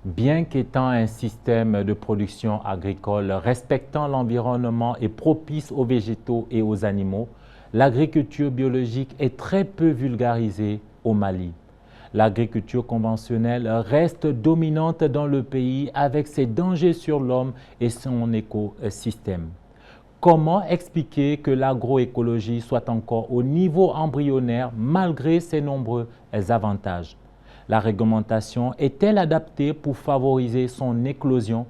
Bien qu'étant un système de production agricole respectant l'environnement et propice aux végétaux et aux animaux, l'agriculture biologique est très peu vulgarisée au Mali. L'agriculture conventionnelle reste dominante dans le pays avec ses dangers sur l'homme et son écosystème. Comment expliquer que l'agroécologie soit encore au niveau embryonnaire malgré ses nombreux avantages? La réglementation est-elle adaptée pour favoriser son éclosion?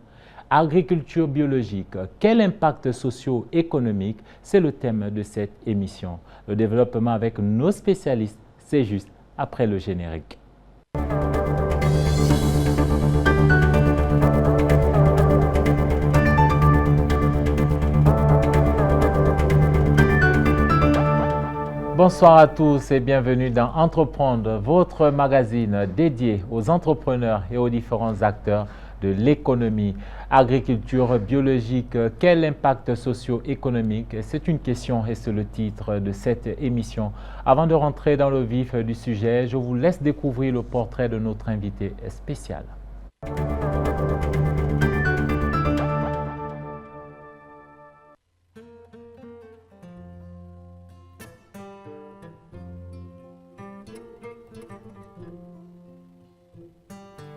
Agriculture biologique, quel impact socio-économique? C'est le thème de cette émission. Le développement avec nos spécialistes, c'est juste après le générique. Bonsoir à tous et bienvenue dans Entreprendre, votre magazine dédié aux entrepreneurs et aux différents acteurs de l'économie. Agriculture biologique, quel impact socio-économique? C'est une question et c'est le titre de cette émission. Avant de rentrer dans le vif du sujet, je vous laisse découvrir le portrait de notre invité spécial.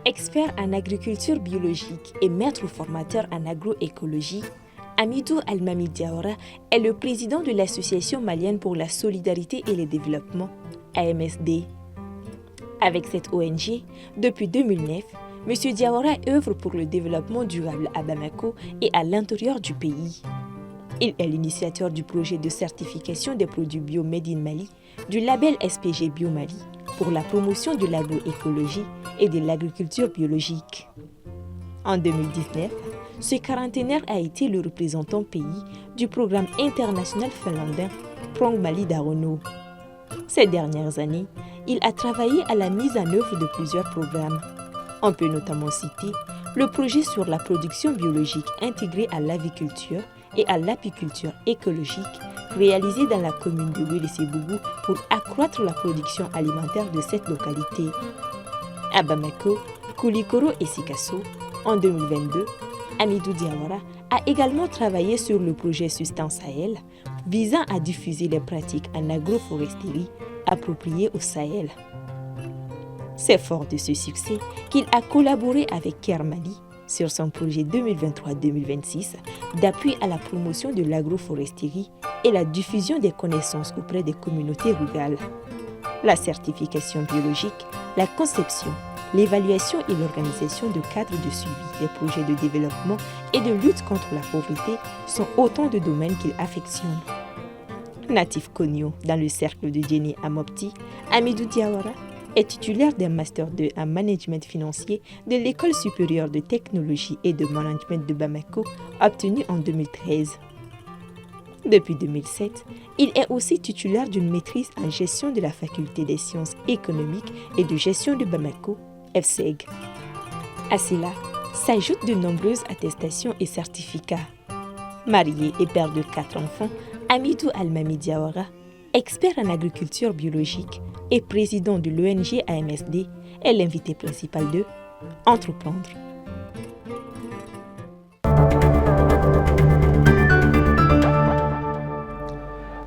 Expert en agriculture biologique et maître formateur en agroécologie, Hamidou Almami Diawara est le président de l'Association malienne pour la solidarité et le développement, AMSD. Avec cette ONG, depuis 2009, M. Diawara œuvre pour le développement durable à Bamako et à l'intérieur du pays. Il est l'initiateur du projet de certification des produits bio Made in Mali, du label SPG Bio Mali, pour la promotion de l'agroécologie et de l'agriculture biologique. En 2019, ce quarantenaire a été le représentant pays du programme international finlandais Prong Mali Darono. Ces dernières années, il a travaillé à la mise en œuvre de plusieurs programmes. On peut notamment citer le projet sur la production biologique intégrée à l'aviculture et à l'apiculture écologique réalisé dans la commune de Wélissebougou pour accroître la production alimentaire de cette localité. À Bamako, Koulikoro et Sikasso, en 2022, Hamidou Diawara a également travaillé sur le projet Sustain Sahel visant à diffuser les pratiques en agroforesterie appropriées au Sahel. C'est fort de ce succès qu'il a collaboré avec Kermali sur son projet 2023-2026 d'appui à la promotion de l'agroforesterie et la diffusion des connaissances auprès des communautés rurales. La certification biologique, la conception, l'évaluation et l'organisation de cadres de suivi des projets de développement et de lutte contre la pauvreté sont autant de domaines qu'il affectionne. Natif Konyo dans le cercle de Djeni à Mopti, Hamidou Diawara est titulaire d'un Master 2 en Management financier de l'École supérieure de technologie et de management de Bamako, obtenu en 2013. Depuis 2007, il est aussi titulaire d'une maîtrise en gestion de la faculté des sciences économiques et de gestion de Bamako, FSEG. À cela s'ajoutent de nombreuses attestations et certificats. Marié et père de 4 enfants, Hamidou Almami Diawara, expert en agriculture biologique et président de l'ONG AMSD, est l'invité principal de Entreprendre.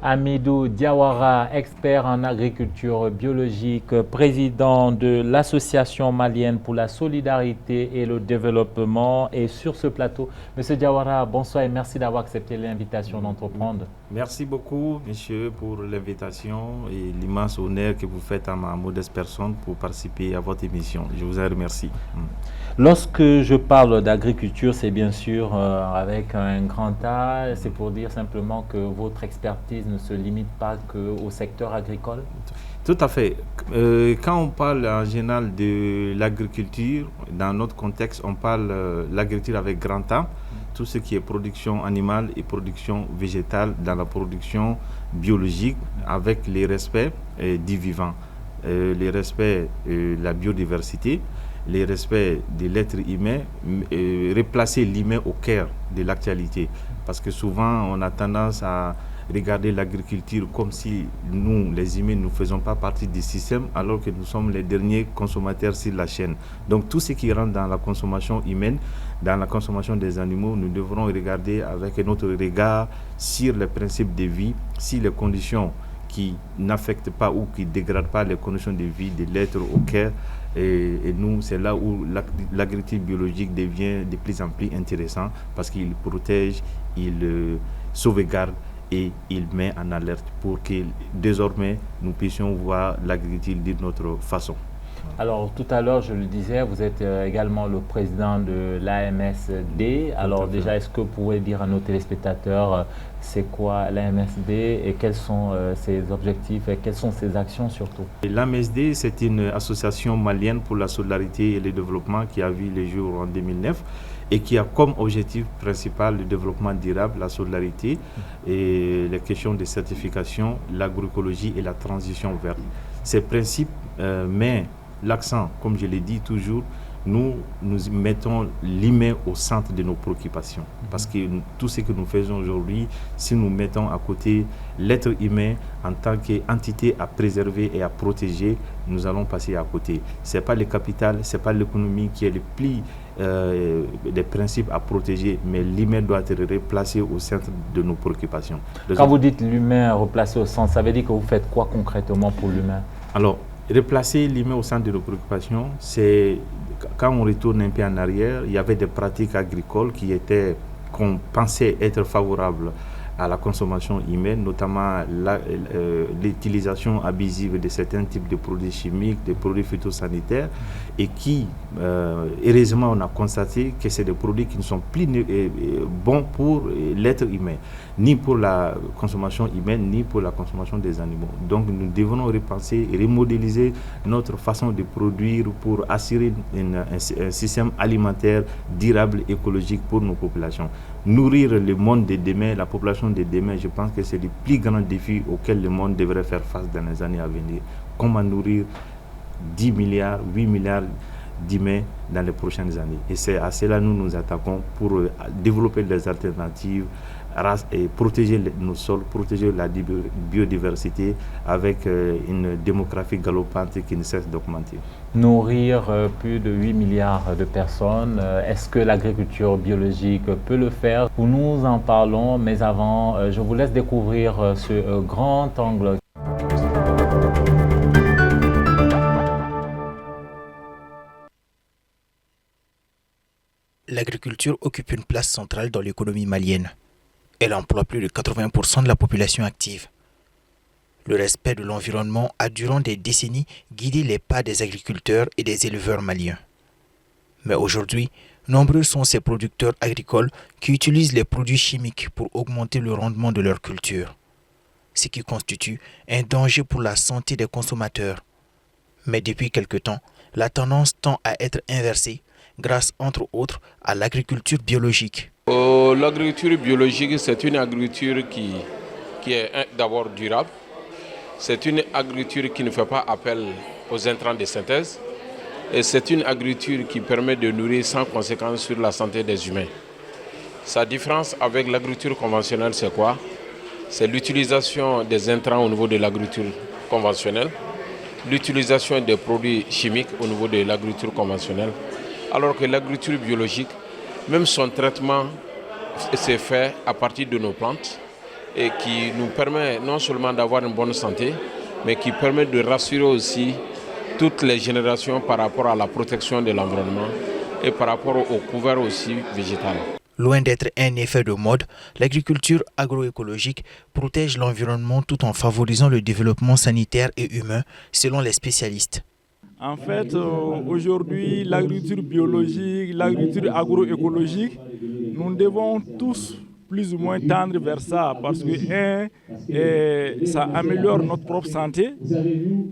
Hamidou Diawara, expert en agriculture biologique, président de l'Association malienne pour la solidarité et le développement. Et sur ce plateau, M. Diawara, bonsoir et merci d'avoir accepté l'invitation d'Entreprendre. Merci beaucoup, monsieur, pour l'invitation et l'immense honneur que vous faites à ma modeste personne pour participer à votre émission. Je vous en remercie. Lorsque je parle d'agriculture, c'est bien sûr avec un grand A, c'est pour dire simplement que votre expertise ne se limite pas qu'au secteur agricole? Tout à fait. Quand on parle en général de l'agriculture, dans notre contexte, on parle de l'agriculture avec grand A, tout ce qui est production animale et production végétale dans la production biologique avec les respects du vivant, les respects de la biodiversité, les respects de l'être humain, replacer l'humain au cœur de l'actualité. Parce que souvent, on a tendance à regarder l'agriculture comme si nous, les humains, ne faisons pas partie du système alors que nous sommes les derniers consommateurs sur la chaîne. Donc tout ce qui rentre dans la consommation humaine, dans la consommation des animaux, nous devrons regarder avec notre regard sur les principes de vie, sur les conditions qui n'affectent pas ou qui ne dégradent pas les conditions de vie de l'être au cœur. Et nous, c'est là où l'agriculture biologique devient de plus en plus intéressant parce qu'il protège, il sauvegarde et il met en alerte pour que désormais nous puissions voir l'agriculture d'une autre façon. Alors tout à l'heure, je le disais, vous êtes également le président de l'AMSD. Alors déjà, est-ce que vous pouvez dire à nos téléspectateurs c'est quoi l'AMSD et quels sont ses objectifs et quelles sont ses actions surtout? L'AMSD, c'est une association malienne pour la solidarité et le développement qui a vu le jour en 2009 et qui a comme objectif principal le développement durable, la solidarité et les questions de certification, l'agroécologie et la transition verte. Ces principes mettent l'accent, comme je l'ai dit toujours, nous mettons l'humain au centre de nos préoccupations. Parce que tout ce que nous faisons aujourd'hui, si nous mettons à côté l'être humain en tant qu'entité à préserver et à protéger, nous allons passer à côté. Ce n'est pas le capital, ce n'est pas l'économie qui est le plus des principes à protéger, mais l'humain doit être replacé au centre de nos préoccupations. Quand vous dites l'humain replacé au centre, ça veut dire que vous faites quoi concrètement pour l'humain? Alors, replacer l'humain au centre de nos préoccupations, c'est quand on retourne un peu en arrière, il y avait des pratiques agricoles qu'on pensait être favorables à la consommation humaine, notamment l'utilisation abusive de certains types de produits chimiques, de produits phytosanitaires, et qui, heureusement, on a constaté que c'est des produits qui ne sont plus bons pour l'être humain, ni pour la consommation humaine, ni pour la consommation des animaux. Donc nous devons repenser et remodéliser notre façon de produire pour assurer un système alimentaire durable, écologique pour nos populations. Nourrir le monde de demain, la population de demain, je pense que c'est le plus grand défi auquel le monde devrait faire face dans les années à venir. Comment nourrir 10 milliards, 8 milliards d'humains dans les prochaines années. Et c'est à cela que nous nous attaquons pour développer des alternatives et protéger nos sols, protéger la biodiversité avec une démographie galopante qui ne cesse d'augmenter. Nourrir plus de 8 milliards de personnes, est-ce que l'agriculture biologique peut le faire? Nous en parlons, mais avant, je vous laisse découvrir ce grand angle. L'agriculture occupe une place centrale dans l'économie malienne. Elle emploie plus de 80% de la population active. Le respect de l'environnement a durant des décennies guidé les pas des agriculteurs et des éleveurs maliens. Mais aujourd'hui, nombreux sont ces producteurs agricoles qui utilisent les produits chimiques pour augmenter le rendement de leur culture, ce qui constitue un danger pour la santé des consommateurs. Mais depuis quelque temps, la tendance tend à être inversée grâce entre autres à l'agriculture biologique. L'agriculture biologique, c'est une agriculture qui est d'abord durable. C'est une agriculture qui ne fait pas appel aux intrants de synthèse. Et c'est une agriculture qui permet de nourrir sans conséquence sur la santé des humains. Sa différence avec l'agriculture conventionnelle, c'est quoi? C'est l'utilisation des intrants au niveau de l'agriculture conventionnelle, l'utilisation des produits chimiques au niveau de l'agriculture conventionnelle. Alors que l'agriculture biologique, même son traitement s'est fait à partir de nos plantes et qui nous permet non seulement d'avoir une bonne santé, mais qui permet de rassurer aussi toutes les générations par rapport à la protection de l'environnement et par rapport au couvert aussi végétal. Loin d'être un effet de mode, l'agriculture agroécologique protège l'environnement tout en favorisant le développement sanitaire et humain, selon les spécialistes. En fait, aujourd'hui, l'agriculture biologique, l'agriculture agroécologique, nous devons tous plus ou moins tendre vers ça parce que, ça améliore notre propre santé.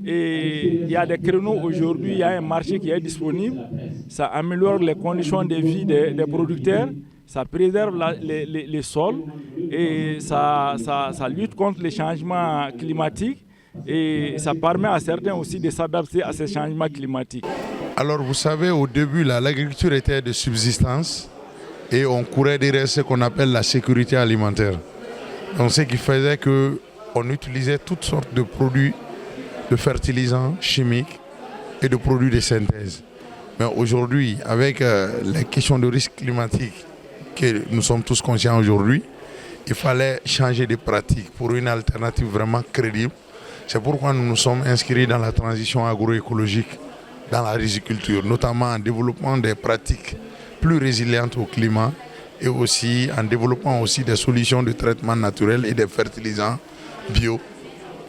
Et il y a des créneaux aujourd'hui, il y a un marché qui est disponible. Ça améliore les conditions de vie des producteurs, ça préserve les sols et ça lutte contre les changements climatiques. Et ça permet à certains aussi de s'adapter à ces changements climatiques. Alors vous savez, au début, l'agriculture était de subsistance et on courait derrière ce qu'on appelle la sécurité alimentaire. Donc, ce qui faisait qu'on utilisait toutes sortes de produits, de fertilisants chimiques et de produits de synthèse. Mais aujourd'hui, avec les questions de risque climatique que nous sommes tous conscients aujourd'hui, il fallait changer de pratique pour une alternative vraiment crédible. C'est pourquoi nous nous sommes inscrits dans la transition agroécologique dans la riziculture, notamment en développant des pratiques plus résilientes au climat et aussi en développant aussi des solutions de traitement naturel et des fertilisants bio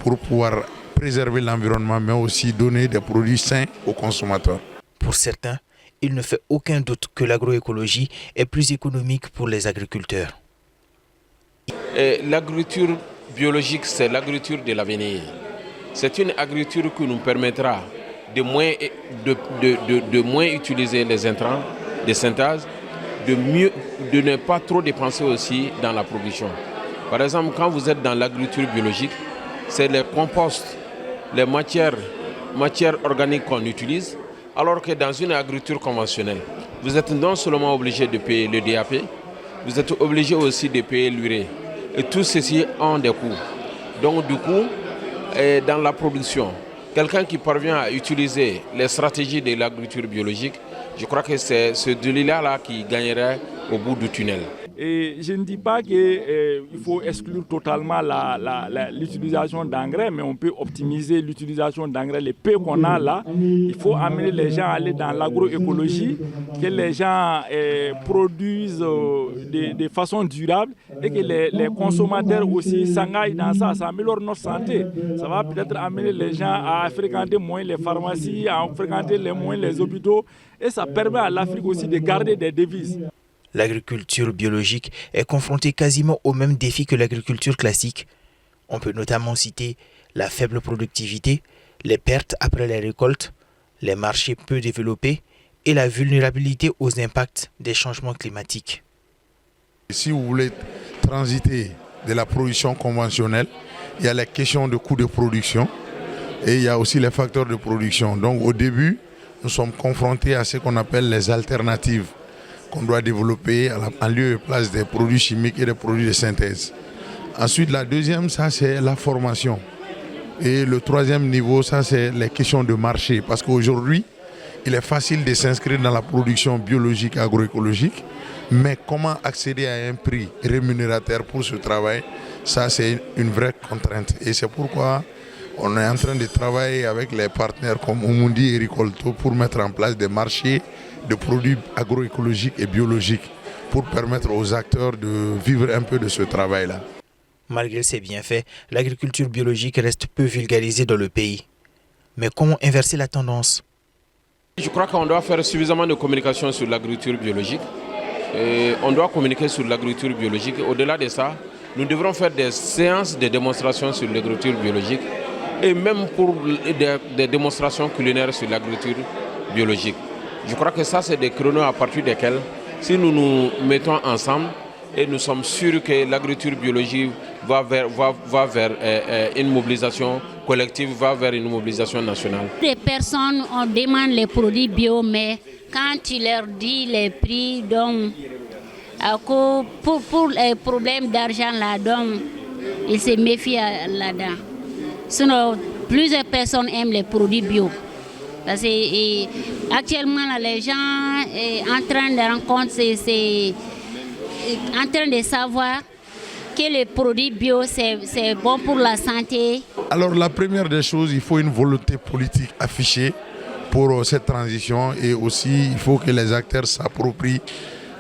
pour pouvoir préserver l'environnement, mais aussi donner des produits sains aux consommateurs. Pour certains, il ne fait aucun doute que l'agroécologie est plus économique pour les agriculteurs. L'agriculture biologique, c'est l'agriculture de l'avenir. C'est une agriculture qui nous permettra de moins utiliser les intrants de synthèse, de ne pas trop dépenser aussi dans la production. Par exemple, quand vous êtes dans l'agriculture biologique, c'est les composts, les matières organiques qu'on utilise, alors que dans une agriculture conventionnelle, vous êtes non seulement obligé de payer le DAP, vous êtes obligé aussi de payer l'urée. Et tout ceci ont des coûts. Donc du coup, dans la production, quelqu'un qui parvient à utiliser les stratégies de l'agriculture biologique, je crois que c'est ce délai-là qui gagnerait au bout du tunnel. Et je ne dis pas qu'il faut exclure totalement l'utilisation d'engrais, mais on peut optimiser l'utilisation d'engrais, les peu qu'on a là. Il faut amener les gens à aller dans l'agroécologie, que les gens produisent de façon durable et que les consommateurs aussi s'engagent dans ça. Ça améliore notre santé. Ça va peut-être amener les gens à fréquenter moins les pharmacies, à fréquenter moins les hôpitaux. Et ça permet à l'Afrique aussi de garder des devises. L'agriculture biologique est confrontée quasiment aux mêmes défis que l'agriculture classique. On peut notamment citer la faible productivité, les pertes après les récoltes, les marchés peu développés et la vulnérabilité aux impacts des changements climatiques. Si vous voulez transiter de la production conventionnelle, il y a la question de coûts de production et il y a aussi les facteurs de production. Donc au début, nous sommes confrontés à ce qu'on appelle les alternatives qu'on doit développer en lieu et place des produits chimiques et des produits de synthèse. Ensuite, la deuxième, ça c'est la formation. Et le troisième niveau, ça c'est les questions de marché. Parce qu'aujourd'hui, il est facile de s'inscrire dans la production biologique agroécologique, mais comment accéder à un prix rémunérateur pour ce travail, ça c'est une vraie contrainte. Et c'est pourquoi on est en train de travailler avec les partenaires comme Omundi et Ricolto pour mettre en place des marchés de produits agroécologiques et biologiques pour permettre aux acteurs de vivre un peu de ce travail-là. Malgré ses bienfaits, l'agriculture biologique reste peu vulgarisée dans le pays. Mais comment inverser la tendance? Je crois qu'on doit faire suffisamment de communication sur l'agriculture biologique. On doit communiquer sur l'agriculture biologique. Au-delà de ça, nous devrons faire des séances de démonstration sur l'agriculture biologique et même pour des démonstrations culinaires sur l'agriculture biologique. Je crois que ça, c'est des créneaux à partir desquels, si nous nous mettons ensemble, et nous sommes sûrs que l'agriculture biologique va vers une mobilisation collective, va vers une mobilisation nationale. Les personnes, on demande les produits bio, mais quand tu leur dis les prix, donc, pour les problèmes d'argent là, donc, ils se méfient là-dedans. Sinon, plusieurs personnes aiment les produits bio. Parce que actuellement, là, les gens sont en train de rencontrer, en train de savoir que les produits bio, c'est bon pour la santé. Alors la première des choses, il faut une volonté politique affichée pour cette transition et aussi il faut que les acteurs s'approprient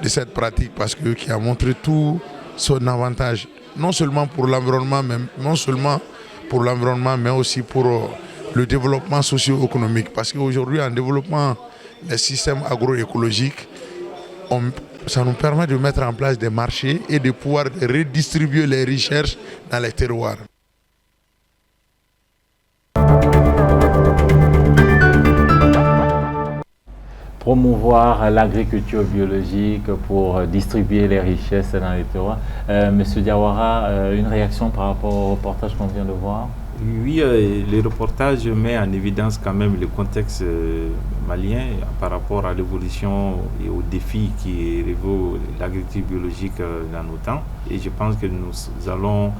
de cette pratique parce que qui a montré tout son avantage, non seulement pour l'environnement, mais aussi pour le développement socio-économique. Parce qu'aujourd'hui, en développant les systèmes agroécologiques, ça nous permet de mettre en place des marchés et de pouvoir redistribuer les richesses dans les terroirs. Promouvoir l'agriculture biologique pour distribuer les richesses dans les terroirs. Monsieur Diawara, une réaction par rapport au reportage qu'on vient de voir? Oui, le reportage met en évidence quand même le contexte malien par rapport à l'évolution et aux défis qui révèlent l'agriculture biologique dans nos temps. Et je pense que nous allons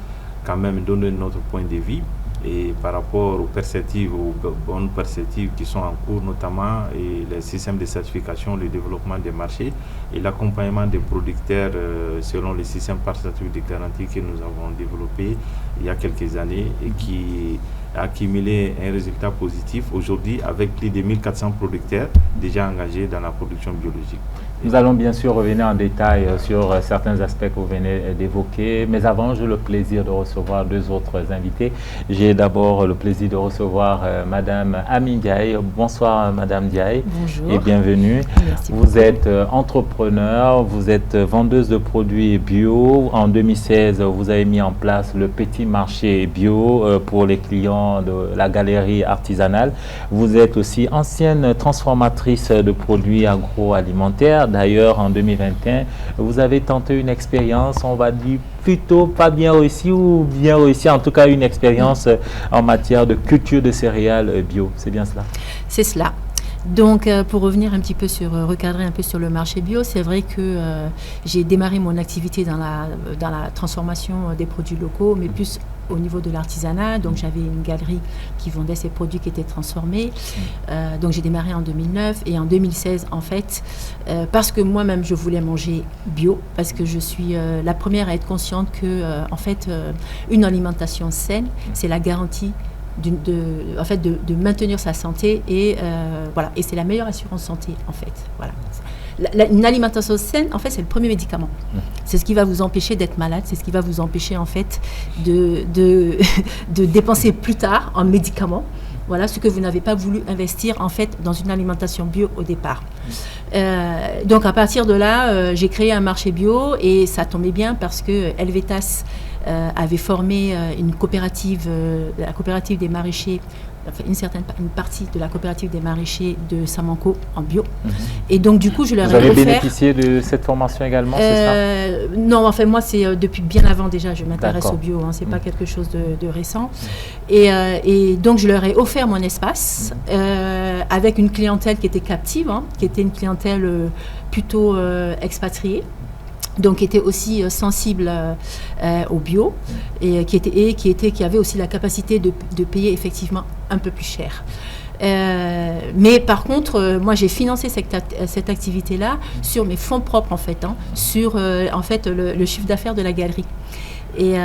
quand même donner notre point de vue et par rapport aux perspectives, aux bonnes perspectives qui sont en cours, notamment et les systèmes de certification, le développement des marchés et l'accompagnement des producteurs selon les systèmes participatifs de garantie que nous avons développés il y a quelques années et qui a accumulé un résultat positif aujourd'hui avec plus de 1400 producteurs déjà engagés dans la production biologique. Nous allons bien sûr revenir en détail sur certains aspects que vous venez d'évoquer, mais avant, j'ai le plaisir de recevoir deux autres invités. J'ai d'abord le plaisir de recevoir Madame Ami Ndiaye. Bonsoir Madame Ndiaye. Bonjour. Et bienvenue. Merci vous beaucoup. êtes entrepreneur, vous êtes vendeuse de produits bio. En 2016, vous avez mis en place le petit marché bio pour les clients de la galerie artisanale. Vous êtes aussi ancienne transformatrice de produits agroalimentaires. D'ailleurs, en 2021, vous avez tenté une expérience, on va dire plutôt pas bien réussie ou bien réussie, en tout cas une expérience en matière de culture de céréales bio. C'est bien cela? C'est cela. Donc, pour revenir un petit peu recadrer un peu sur le marché bio, c'est vrai que j'ai démarré mon activité dans la transformation des produits locaux, mais plus au niveau de l'artisanat. Donc, j'avais une galerie qui vendait ces produits qui étaient transformés. Donc, j'ai démarré en 2009 et en 2016, en fait, parce que moi-même, je voulais manger bio, parce que je suis la première à être consciente que, en fait, une alimentation saine, c'est la garantie de maintenir sa santé et voilà, et c'est la meilleure assurance santé en fait, voilà. Une alimentation saine, en fait, c'est le premier médicament. C'est ce qui va vous empêcher d'être malade, c'est ce qui va vous empêcher en fait de dépenser plus tard en médicaments. Voilà ce que vous n'avez pas voulu investir en fait dans une alimentation bio au départ. Donc à partir de là, j'ai créé un marché bio et ça tombait bien parce que Helvetas avait formé une coopérative, la coopérative des maraîchers, enfin une partie de la coopérative des maraîchers de Samanco en bio. Et donc du coup, je leur ai offert... Vous avez bénéficié de cette formation également, c'est ça? Non, en fait, moi, c'est depuis bien avant déjà, je m'intéresse au bio, hein, c'est pas quelque chose de récent. Et donc, je leur ai offert mon espace avec une clientèle qui était captive, hein, qui était une clientèle plutôt expatriée. Donc, qui était aussi sensible au bio et qui avait aussi la capacité de payer effectivement un peu plus cher. Mais par contre, moi j'ai financé cette activité-là sur mes fonds propres en fait, hein, sur en fait le chiffre d'affaires de la galerie. Et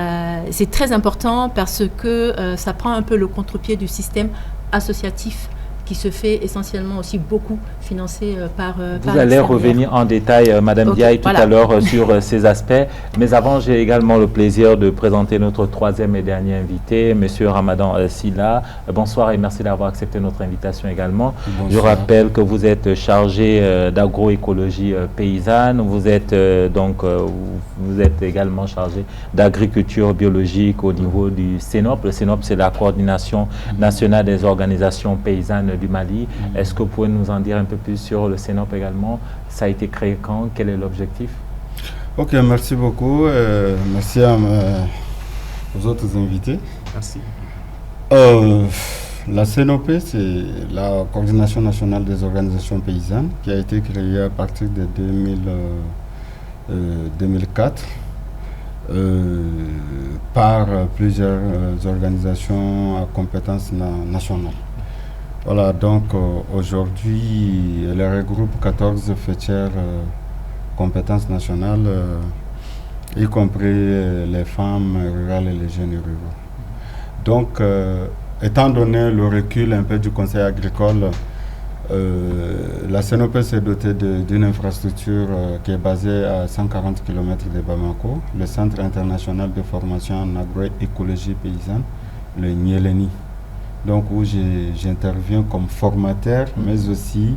c'est très important parce que ça prend un peu le contre-pied du système associatif qui se fait essentiellement aussi beaucoup financé par Vous allez revenir en détail, Madame Ndiaye, tout à l'heure sur ces aspects. Mais avant, j'ai également le plaisir de présenter notre troisième et dernier invité, Monsieur Ramadan Silla. Bonsoir et merci d'avoir accepté notre invitation également. Bonsoir. Je rappelle que vous êtes chargé d'agroécologie paysanne. Vous êtes vous êtes également chargé d'agriculture biologique au niveau du CENOP. Le CENOP, c'est la coordination nationale des organisations paysannes du Mali. Est-ce que vous pouvez nous en dire un peu plus sur le CENOP également? Ça a été créé quand? Quel est l'objectif? Ok, merci beaucoup. Merci aux autres invités. Merci. La CENOP, c'est la coordination nationale des organisations paysannes qui a été créée à partir de 2004 par plusieurs organisations à compétence nationale. Voilà, donc aujourd'hui, elle regroupe 14 fêtières compétences nationales, y compris les femmes rurales et les jeunes ruraux. Donc, étant donné le recul un peu du Conseil agricole, la CENOP s'est dotée d'une infrastructure qui est basée à 140 km de Bamako, le Centre international de formation en agroécologie paysanne, le Nyeleni. Donc où j'interviens comme formateur, mais aussi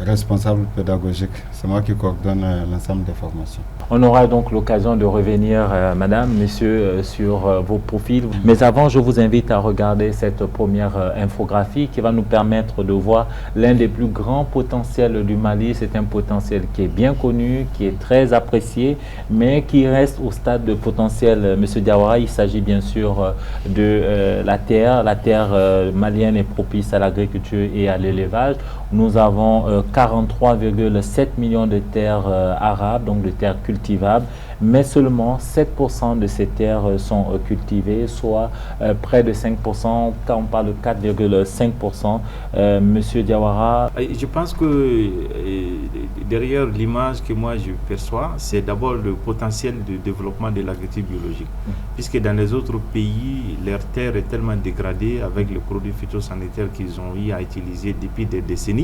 responsable pédagogique. C'est moi qui coordonne l'ensemble des formations. On aura donc l'occasion de revenir, madame, monsieur, sur vos profils. Mais avant, je vous invite à regarder cette première infographie qui va nous permettre de voir l'un des plus grands potentiels du Mali. C'est un potentiel qui est bien connu, qui est très apprécié, mais qui reste au stade de potentiel. Monsieur Diawara, il s'agit bien sûr de la terre. La terre malienne est propice à l'agriculture et à l'élevage. Nous avons 43,7 millions de terres arables, donc de terres cultivables, mais seulement 7% de ces terres sont cultivées, soit près de 5%, quand on parle de 4,5%. Monsieur Diawara. Je pense que derrière l'image que moi je perçois, c'est d'abord le potentiel de développement de l'agriculture biologique. Puisque dans les autres pays, leur terre est tellement dégradée avec les produits phytosanitaires qu'ils ont eu à utiliser depuis des décennies.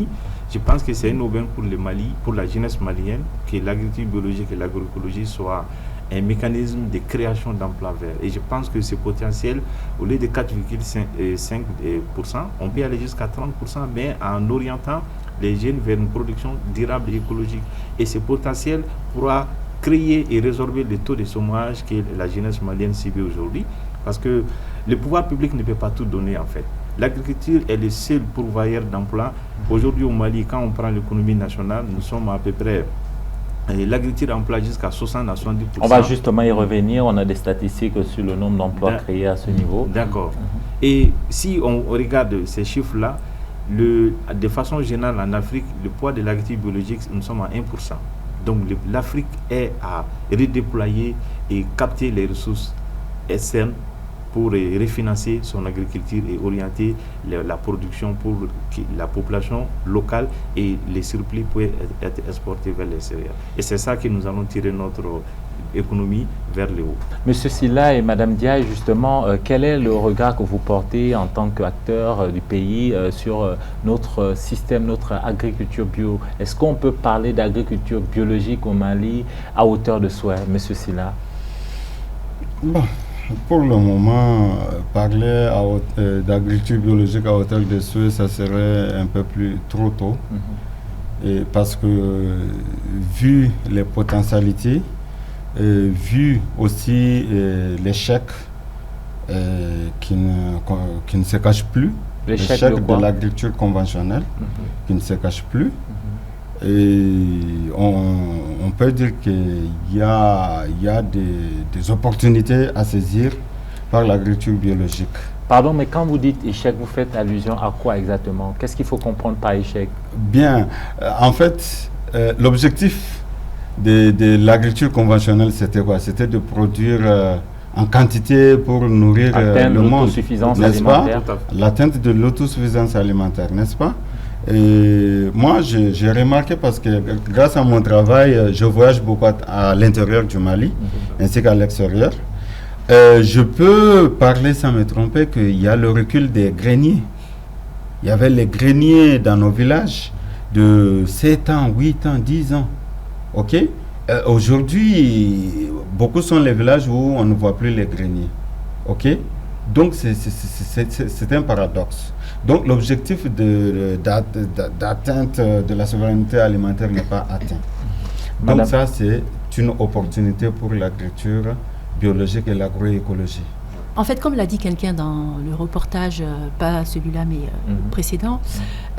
Je pense que c'est une aubaine pour le Mali, pour la jeunesse malienne, que l'agriculture biologique et l'agroécologie soient un mécanisme de création d'emplois verts. Et je pense que ce potentiel, au lieu de 4,5%, on peut aller jusqu'à 30%, mais en orientant les jeunes vers une production durable et écologique. Et ce potentiel pourra créer et résorber le taux de chômage que la jeunesse malienne subit aujourd'hui, parce que le pouvoir public ne peut pas tout donner en fait. L'agriculture est le seul pourvoyeur d'emplois. Aujourd'hui au Mali, quand on prend l'économie nationale, nous sommes à peu près... L'agriculture emploie jusqu'à 60 à 70%. On va justement y revenir. On a des statistiques sur le nombre d'emplois créés à ce niveau. D'accord. Et si on regarde ces chiffres-là, de façon générale en Afrique, le poids de l'agriculture biologique, nous sommes à 1%. Donc l'Afrique est à redéployer et capter les ressources externes pour refinancer son agriculture et orienter la production pour la population locale, et les surplus peuvent être exportés vers l'extérieur. Et c'est ça que nous allons tirer notre économie vers le haut. Monsieur Sylla et Madame Diaye, justement, quel est le regard que vous portez en tant qu'acteur du pays sur notre système, notre agriculture bio? Est-ce qu'on peut parler d'agriculture biologique au Mali à hauteur de souhait, Monsieur Sylla? Bon. Pour le moment, parler d'agriculture biologique à hauteur de souhait, ça serait un peu plus trop tôt. Et parce que, vu les potentialités, vu aussi l'échec qui ne se cache plus, l'échec de l'agriculture conventionnelle qui ne se cache plus, et on peut dire qu'il y a des opportunités à saisir par l'agriculture biologique. Pardon, mais quand vous dites échec, vous faites allusion à quoi exactement? Qu'est-ce qu'il faut comprendre par échec? Bien, en fait, l'objectif de l'agriculture conventionnelle, c'était quoi? C'était de produire en quantité pour nourrir le monde, n'est-ce pas? L'atteinte de l'autosuffisance alimentaire, n'est-ce pas? Et moi, j'ai remarqué, parce que grâce à mon travail, je voyage beaucoup à l'intérieur du Mali, ainsi qu'à l'extérieur. Je peux parler sans me tromper qu'il y a le recul des greniers. Il y avait les greniers dans nos villages de 7 ans, 8 ans, 10 ans. Ok? Aujourd'hui, beaucoup sont les villages où on ne voit plus les greniers. Ok? Donc, c'est un paradoxe. Donc, l'objectif d'atteinte de la souveraineté alimentaire n'est pas atteint. Donc, ça, c'est une opportunité pour l'agriculture biologique et l'agroécologie. En fait, comme l'a dit quelqu'un dans le reportage, pas celui-là, mais précédent,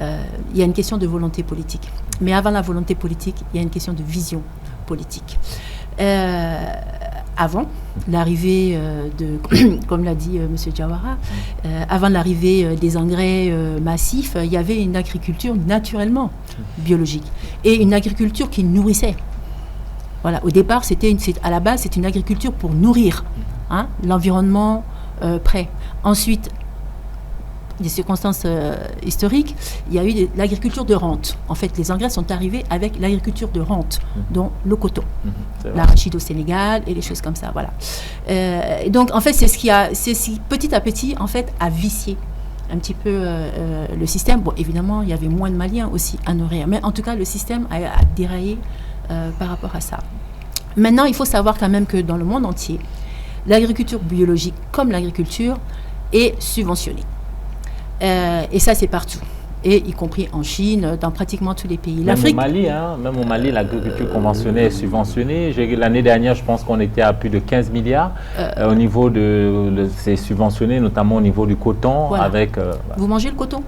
il y a une question de volonté politique. Mais avant la volonté politique, il y a une question de vision politique. Avant l'arrivée comme l'a dit M. Diawara, avant l'arrivée des engrais massifs, il y avait une agriculture naturellement biologique et une agriculture qui nourrissait. Voilà, au départ, à la base, c'est une agriculture pour nourrir l'environnement prêt. Ensuite, des circonstances historiques, il y a eu l'agriculture de rente. En fait, les engrais sont arrivés avec l'agriculture de rente, dont le coton, l'arachide au Sénégal et les choses comme ça. Voilà. Donc, en fait, c'est ce qui petit à petit, en fait, a vicié un petit peu le système. Bon, évidemment, il y avait moins de Maliens aussi à nourrir, mais en tout cas, le système a déraillé par rapport à ça. Maintenant, il faut savoir quand même que dans le monde entier, l'agriculture biologique, comme l'agriculture, est subventionnée. Et ça, c'est partout. et y compris en Chine, dans pratiquement tous les pays. Même au Mali, l'agriculture conventionnelle est subventionnée. L'année dernière, je pense qu'on était à plus de 15 milliards au niveau c'est subventionné, notamment au niveau du coton. Voilà. Voilà. Vous mangez le coton?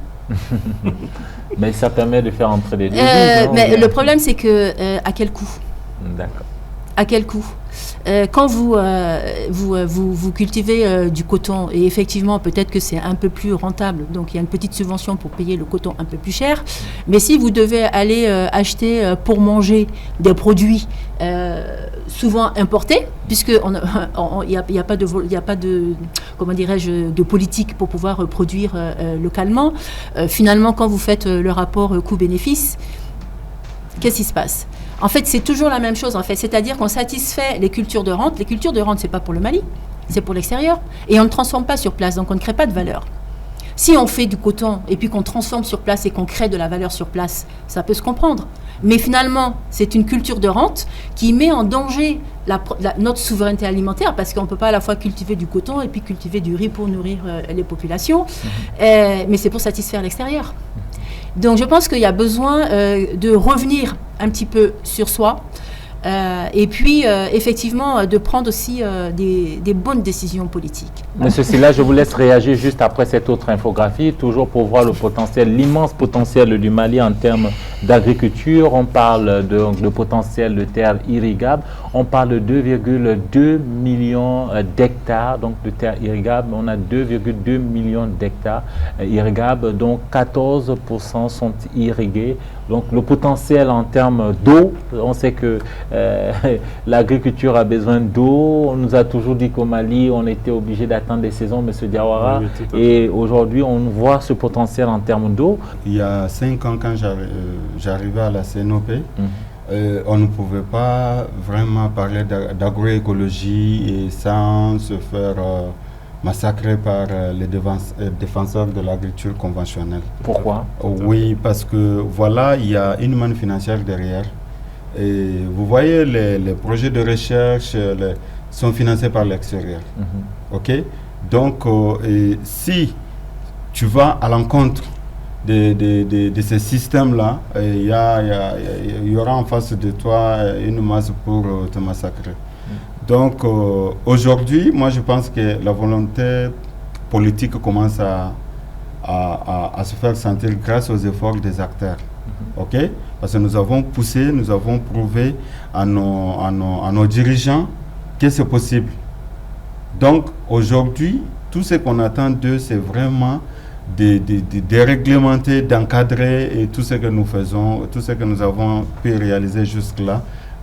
Mais ça permet de faire entrer les deux. Mais le problème, c'est que à quel coût? D'accord. À quel coût? Quand vous cultivez du coton, et effectivement, peut-être que c'est un peu plus rentable, donc il y a une petite subvention pour payer le coton un peu plus cher, mais si vous devez aller acheter pour manger des produits souvent importés, puisqu'il n'y a pas de comment dirais-je, de politique pour pouvoir produire localement, finalement, quand vous faites le rapport coût-bénéfice, qu'est-ce qui se passe? En fait, c'est toujours la même chose, en fait. C'est-à-dire qu'on satisfait les cultures de rente. Les cultures de rente, ce n'est pas pour le Mali, c'est pour l'extérieur. Et on ne transforme pas sur place, donc on ne crée pas de valeur. Si on fait du coton et puis qu'on transforme sur place et qu'on crée de la valeur sur place, ça peut se comprendre. Mais finalement, c'est une culture de rente qui met en danger notre souveraineté alimentaire, parce qu'on ne peut pas à la fois cultiver du coton et puis cultiver du riz pour nourrir les populations. Mais c'est pour satisfaire l'extérieur. Donc je pense qu'il y a besoin de revenir un petit peu sur soi et puis effectivement de prendre aussi des bonnes décisions politiques. Monsieur Sylla, je vous laisse réagir juste après cette autre infographie, toujours pour voir le potentiel, l'immense potentiel du Mali en termes d'agriculture. On parle de potentiel de terres irrigables. On parle de 2,2 millions d'hectares donc de terres irrigables. On a 2,2 millions d'hectares irrigables, dont 14% sont irrigués. Donc le potentiel en termes d'eau, on sait que l'agriculture a besoin d'eau. On nous a toujours dit qu'au Mali, on était obligé d'attendre des saisons, M. Diawara. Oui, et aujourd'hui, on voit ce potentiel en termes d'eau. Il y a 5 ans, quand j'arrivais à la CNOP, on ne pouvait pas vraiment parler d'agroécologie et sans se faire massacré par les défenseurs de l'agriculture conventionnelle. Pourquoi? Oui, parce que voilà, il y a une manne financière derrière. Et vous voyez, les projets de recherche sont financés par l'extérieur. OK? Donc, si tu vas à l'encontre de ces systèmes-là, il y aura en face de toi une masse pour te massacrer. Donc aujourd'hui, moi je pense que la volonté politique commence à se faire sentir grâce aux efforts des acteurs. OK? Parce que nous avons poussé, nous avons prouvé à nos dirigeants que c'est possible. Donc aujourd'hui, tout ce qu'on attend d'eux, c'est vraiment de réglementer, d'encadrer et tout ce que nous faisons, tout ce que nous avons pu réaliser jusque-là.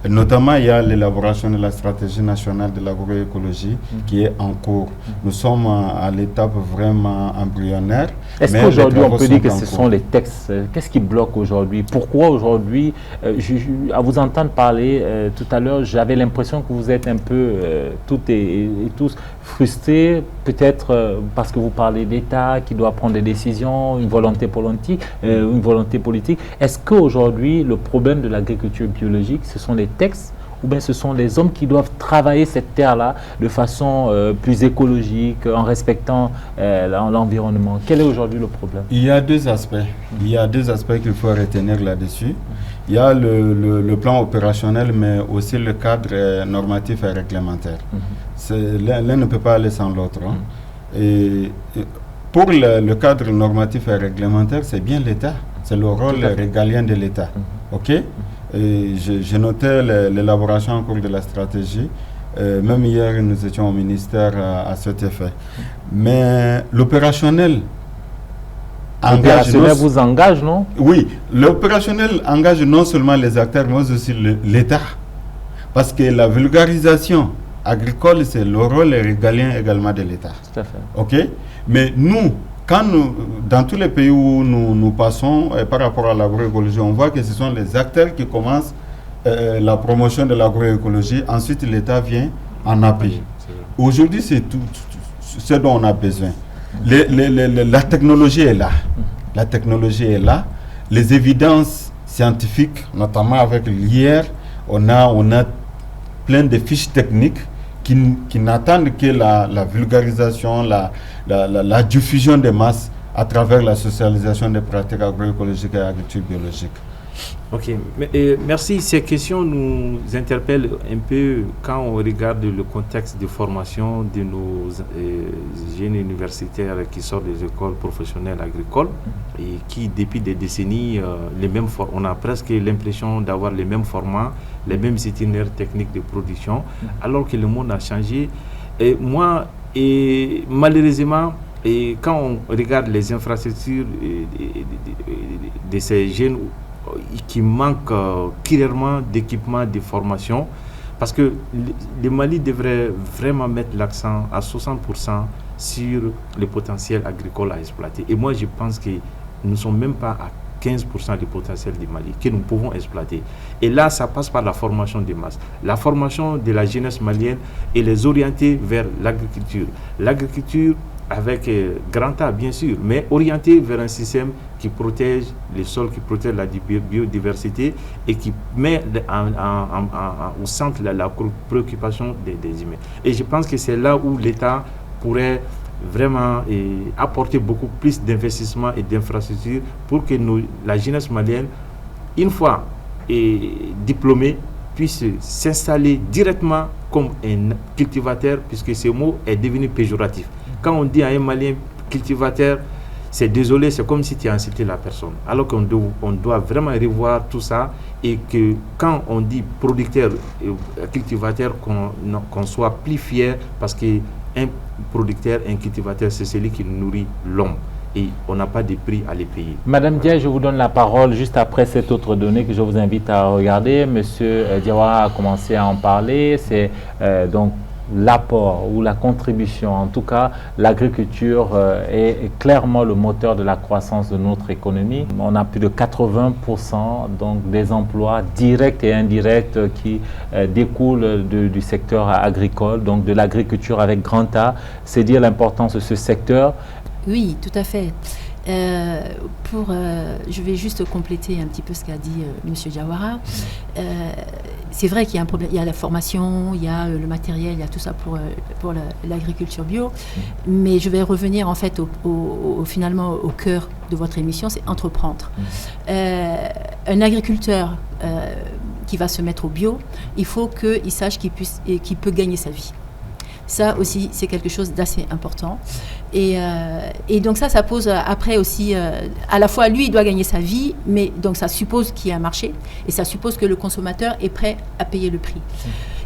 Notamment, il y a l'élaboration de la stratégie nationale de l'agroécologie qui est en cours. Nous sommes à l'étape vraiment embryonnaire. Est-ce qu'aujourd'hui, on peut dire que ce sont les textes? Qu'est-ce qui bloque aujourd'hui? Pourquoi aujourd'hui, à vous entendre parler tout à l'heure, j'avais l'impression que vous êtes un peu toutes et tous frustrés, peut-être parce que vous parlez d'État qui doit prendre des décisions, une volonté politique. Est-ce qu'aujourd'hui, le problème de l'agriculture biologique, ce sont les textes ou bien ce sont les hommes qui doivent travailler cette terre-là de façon plus écologique, en respectant l'environnement? Quel est aujourd'hui le problème? Il y a deux aspects. Il y a deux aspects qu'il faut retenir là-dessus. Il y a le plan opérationnel, mais aussi le cadre normatif et réglementaire. L'un ne peut pas aller sans l'autre. Et pour le cadre normatif et réglementaire, c'est bien l'État. C'est le rôle régalien de l'État. OK? J'ai noté l'élaboration en cours de la stratégie. Même hier, nous étions au ministère à cet effet. Mais l'opérationnel vous engage, non? Oui, l'opérationnel engage non seulement les acteurs, mais aussi l'État. Parce que la vulgarisation agricole, c'est le rôle régalien également de l'État. Tout à fait. OK? Mais nous, dans tous les pays où nous passons par rapport à l'agroécologie, on voit que ce sont les acteurs qui commencent la promotion de l'agroécologie. Ensuite, l'État vient en appui. Aujourd'hui, c'est tout ce dont on a besoin. La technologie est là. La technologie est là. Les évidences scientifiques, notamment avec l'IR, on a plein de fiches techniques qui n'attendent que la vulgarisation, la diffusion des masses à travers la socialisation des pratiques agroécologiques et agriculture biologique. Ok, merci. Ces questions nous interpellent un peu quand on regarde le contexte de formation de nos jeunes universitaires qui sortent des écoles professionnelles agricoles et qui, depuis des décennies, on a presque l'impression d'avoir les mêmes formats, les mêmes itinéraires techniques de production, alors que le monde a changé. Malheureusement, quand on regarde les infrastructures de ces jeunes qui manquent clairement d'équipements de formation, parce que le Mali devrait vraiment mettre l'accent à 60% sur le potentiel agricole à exploiter. Et moi, je pense que nous ne sommes même pas à 15% du potentiel du Mali que nous pouvons exploiter. Et là, ça passe par la formation des masses. La formation de la jeunesse malienne et les orienter vers l'agriculture. L'agriculture avec grand A, bien sûr, mais orienté vers un système qui protège les sols, qui protège la biodiversité et qui met au centre la préoccupation des humains. Et je pense que c'est là où l'État pourrait vraiment apporter beaucoup plus d'investissement et d'infrastructures pour que la jeunesse malienne, une fois diplômée, puisse s'installer directement comme un cultivateur, puisque ce mot est devenu péjoratif. Quand on dit à un Malien cultivateur, c'est désolé, c'est comme si tu as incité la personne. Alors qu'on doit vraiment revoir tout ça et que quand on dit producteur et cultivateur, qu'on soit plus fier parce qu'un producteur, un cultivateur, c'est celui qui nourrit l'homme. Et on n'a pas de prix à les payer. Madame Diaye, je vous donne la parole juste après cette autre donnée que je vous invite à regarder. Monsieur Diawara a commencé à en parler. C'est donc l'apport ou la contribution, en tout cas, l'agriculture est clairement le moteur de la croissance de notre économie. On a plus de 80% donc, des emplois directs et indirects qui découlent du secteur agricole, donc de l'agriculture avec grand A. C'est dire l'importance de ce secteur. Oui, tout à fait. Je vais juste compléter un petit peu ce qu'a dit M. Diawara. C'est vrai qu'il y a un problème, il y a la formation, il y a le matériel, il y a tout ça pour l'agriculture bio, mais je vais revenir en fait finalement au cœur de votre émission, c'est entreprendre. Un agriculteur qui va se mettre au bio, il faut qu'il sache qu'il peut gagner sa vie. Ça aussi, c'est quelque chose d'assez important. Et donc ça pose après aussi, à la fois lui, il doit gagner sa vie, mais donc ça suppose qu'il y ait un marché, et ça suppose que le consommateur est prêt à payer le prix.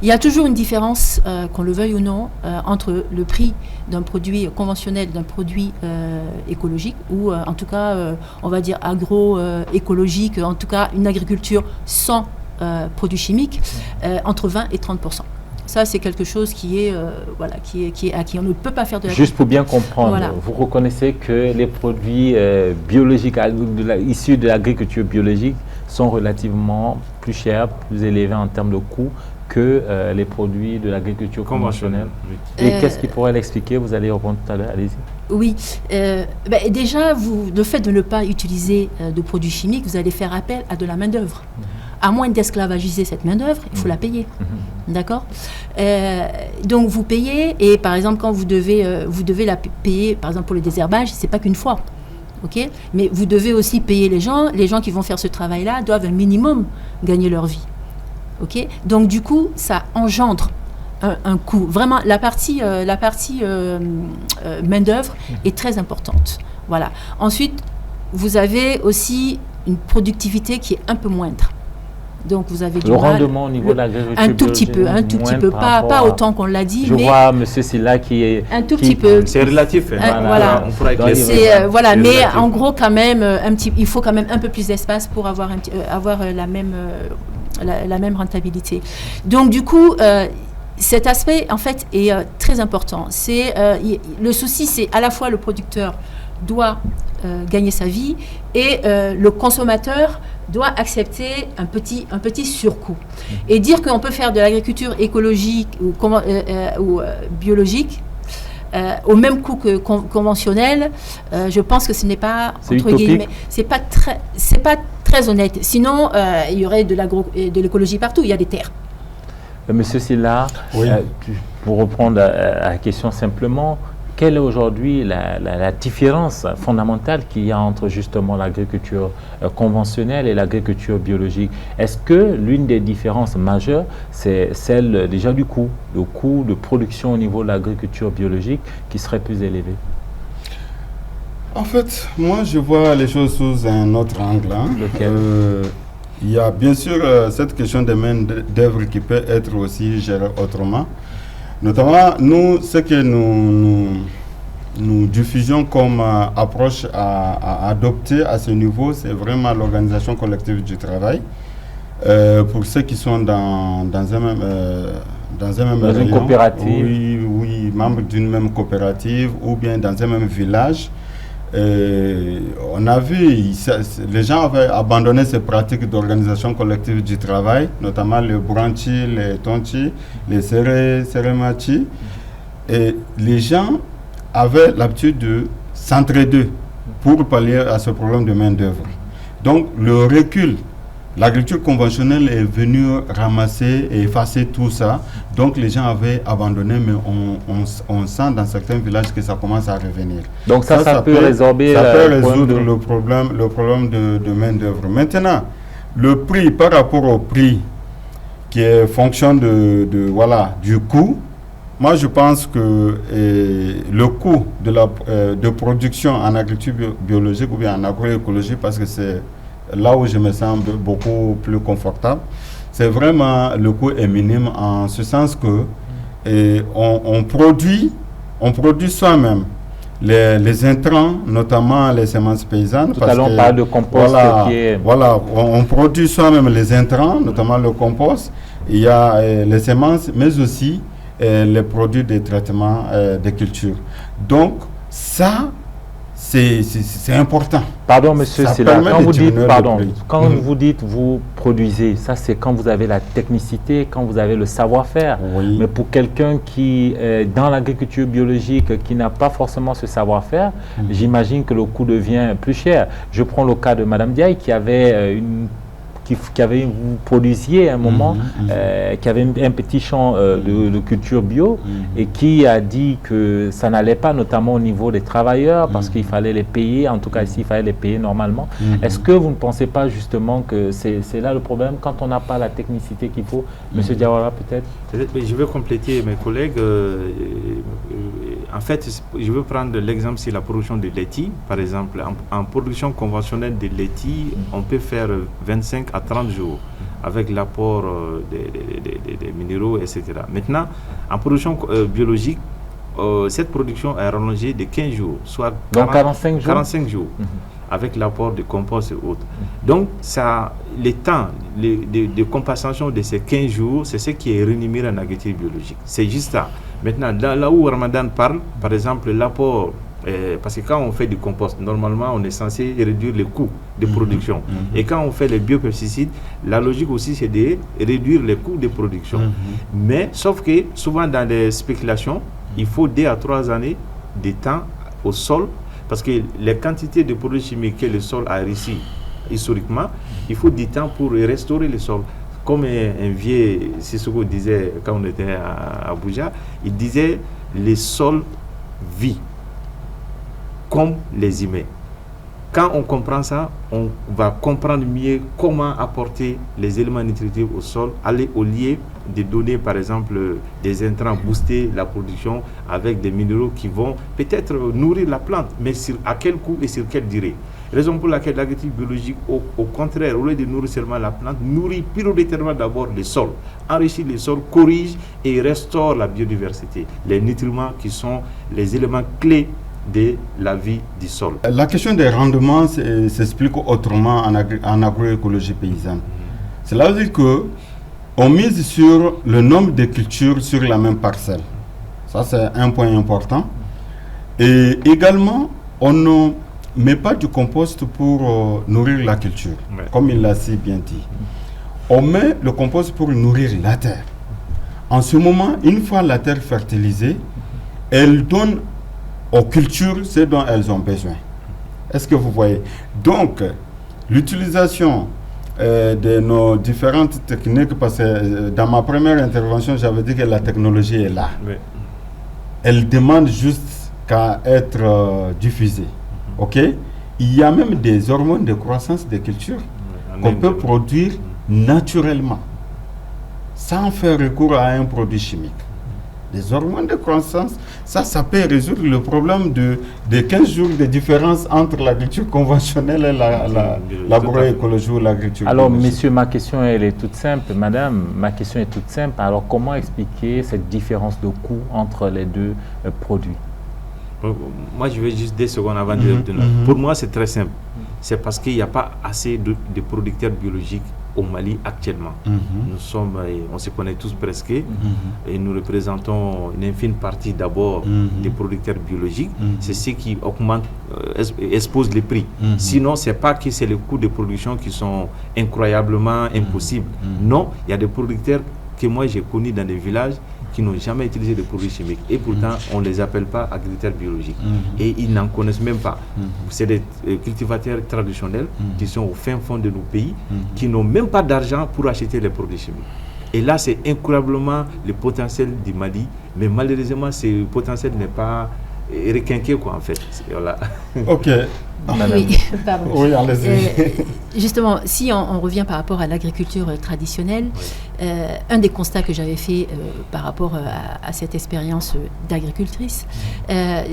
Il y a toujours une différence, qu'on le veuille ou non, entre le prix d'un produit conventionnel, d'un produit écologique, ou en tout cas, on va dire agroécologique, en tout cas une agriculture sans produits chimiques, entre 20 et 30%. Ça, c'est quelque chose qui est acquis. On ne peut pas faire de la... Juste pour bien comprendre, voilà. Vous reconnaissez que les produits biologiques issus de l'agriculture biologique sont relativement plus chers, plus élevés en termes de coûts que les produits de l'agriculture conventionnelle. Et qu'est-ce qui pourrait l'expliquer? Vous allez répondre tout à l'heure, allez-y. Oui, déjà, le fait de ne pas utiliser de produits chimiques, vous allez faire appel à de la main-d'œuvre. À moins d'esclavagiser cette main-d'œuvre, il faut la payer. D'accord ? Donc vous payez, et par exemple, quand vous devez la payer, par exemple pour le désherbage, c'est pas qu'une fois. Okay ? Mais vous devez aussi payer les gens qui vont faire ce travail-là doivent un minimum gagner leur vie. Okay ? Donc du coup, ça engendre un coût. Vraiment, la partie main-d'œuvre est très importante. Voilà. Ensuite, vous avez aussi une productivité qui est un peu moindre. Donc vous avez le rendement au niveau de l'agriculture un tout petit peu, pas autant qu'on l'a dit. Je vois M. Silla qui est un tout petit peu. C'est relatif. Voilà. On pourra voilà, mais relatif. En gros quand même il faut quand même un peu plus d'espace pour avoir la même rentabilité. Donc du coup. Cet aspect, en fait, est très important. Le souci, c'est à la fois le producteur doit gagner sa vie et le consommateur doit accepter un petit surcoût. Et dire qu'on peut faire de l'agriculture écologique ou biologique au même coût que conventionnel, je pense que ce n'est pas, entre guillemets, c'est pas très honnête. Sinon, il y aurait de l'écologie partout, il y a des terres. Monsieur Silla, oui. Pour reprendre à la question simplement, quelle est aujourd'hui la différence fondamentale qu'il y a entre justement l'agriculture conventionnelle et l'agriculture biologique? Est-ce que l'une des différences majeures, c'est celle déjà du coût, le coût de production au niveau de l'agriculture biologique qui serait plus élevé? En fait, moi je vois les choses sous un autre angle. Il y a bien sûr cette question de main-d'œuvre qui peut être aussi gérée autrement. Notamment, nous, ce que nous diffusions comme approche à adopter à ce niveau, c'est vraiment l'organisation collective du travail. Pour ceux qui sont dans un même dans une coopérative. Oui, membres d'une même coopérative ou bien dans un même village. On a vu, les gens avaient abandonné ces pratiques d'organisation collective du travail, notamment le Branchi, les Tonchi, les Seremachi. Et les gens avaient l'habitude de s'entraider pour pallier à ce problème de main-d'œuvre. Donc, le recul, l'agriculture conventionnelle est venue ramasser et effacer tout ça. Donc les gens avaient abandonné, mais on sent dans certains villages que ça commence à revenir. Donc ça peut résoudre le problème de main-d'œuvre. Maintenant, le prix par rapport au prix qui est fonction du coût, moi je pense que le coût de production en agriculture biologique ou bien en agroécologie, parce que c'est là où je me sens beaucoup plus confortable, c'est vraiment le coût est minime en ce sens que on produit soi-même les intrants, notamment les semences paysannes. Tout à l'heure on parle de compost. On produit soi-même les intrants, notamment le compost. Il y a les semences, mais aussi les produits de traitement des cultures. Donc ça, c'est important. Pardon, monsieur, c'est là. Quand vous dites vous produisez, ça c'est quand vous avez la technicité, quand vous avez le savoir-faire. Oui. Mais pour quelqu'un qui est dans l'agriculture biologique, qui n'a pas forcément ce savoir-faire, j'imagine que le coût devient plus cher. Je prends le cas de Madame Diaye qui avait vous produisiez à un moment, qui avait un petit champ de culture bio et qui a dit que ça n'allait pas, notamment au niveau des travailleurs, parce qu'il fallait les payer, en tout cas ici, il fallait les payer normalement. Est-ce que vous ne pensez pas justement que c'est là le problème, quand on n'a pas la technicité qu'il faut? Monsieur Diawara, peut-être? Je vais compléter mes collègues. En fait, je veux prendre l'exemple sur la production de laitier. Par exemple, en production conventionnelle de laitier, on peut faire 25 à 30 jours avec l'apport des minéraux, etc. Maintenant, en production biologique, cette production est rallongée de 15 jours, soit 45 jours. Avec l'apport de compost et autres. Donc, le temps de compensation de ces 15 jours, c'est ce qui est rémunéré en agriculture biologique. C'est juste ça. Maintenant, là où Ramadan parle, par exemple, l'apport, parce que quand on fait du compost, normalement, on est censé réduire les coûts de production. Et quand on fait les biopesticides, la logique aussi, c'est de réduire les coûts de production. Mais, sauf que, souvent dans les spéculations, il faut 2 à 3 années de temps au sol, parce que les quantités de produits chimiques que le sol a reçues historiquement, il faut du temps pour restaurer le sol. Comme un vieux Sissoko disait quand on était à Abuja, il disait le sol vit comme les humains. Quand on comprend ça, on va comprendre mieux comment apporter les éléments nutritifs au sol, aller au lieu de donner par exemple des intrants, booster la production avec des minéraux qui vont peut-être nourrir la plante, mais à quel coût et sur quelle durée. Raison pour laquelle l'agriculture biologique, au contraire, au lieu de nourrir seulement la plante, nourrit prioritairement d'abord le sol, enrichit le sol, corrige et restaure la biodiversité, les nutriments qui sont les éléments clés de la vie du sol. La question des rendements s'explique autrement en agroécologie paysanne. Cela veut dire qu'on mise sur le nombre de cultures sur la même parcelle. Ça, c'est un point important. Et également, on ne met pas du compost pour nourrir la culture, comme il l'a si bien dit. On met le compost pour nourrir la terre. En ce moment, une fois la terre fertilisée, elle donne aux cultures ce dont elles ont besoin. Est-ce que vous voyez? Donc, l'utilisation de nos différentes techniques, parce que dans ma première intervention, j'avais dit que la technologie est là. Elle demande juste qu'à être diffusées. Ok? Il y a même des hormones de croissance des cultures qu'on peut produire naturellement, sans faire recours à un produit chimique. Les hormones de croissance, ça peut résoudre le problème de 15 jours de différence entre l'agriculture conventionnelle et l'agroécologie ou l'agriculture. Alors, monsieur, ma question elle est toute simple. Madame, ma question est toute simple. Alors, comment expliquer cette différence de coût entre les deux produits? Moi, je vais juste 2 secondes avant de répondre. Pour moi, c'est très simple. C'est parce qu'il n'y a pas assez de producteurs biologiques au Mali actuellement. Nous sommes, on se connaît tous presque, et nous représentons une infime partie d'abord des producteurs biologiques. C'est ce qui augmente, expose les prix. Sinon, c'est pas que c'est les coûts de production qui sont incroyablement impossibles. Non, il y a des producteurs que moi j'ai connus dans des villages qui n'ont jamais utilisé de produits chimiques. Et pourtant, on ne les appelle pas agriculteurs biologiques. Et ils n'en connaissent même pas. C'est des cultivateurs traditionnels qui sont au fin fond de nos pays, qui n'ont même pas d'argent pour acheter les produits chimiques. Et là, c'est incroyablement le potentiel du Mali. Mais malheureusement, ce potentiel n'est pas requinqué, quoi, en fait. Voilà. Ok. Oui, pardon. Oui, allez-y. Justement, si on revient par rapport à l'agriculture traditionnelle, un des constats que j'avais fait par rapport à cette expérience d'agricultrice,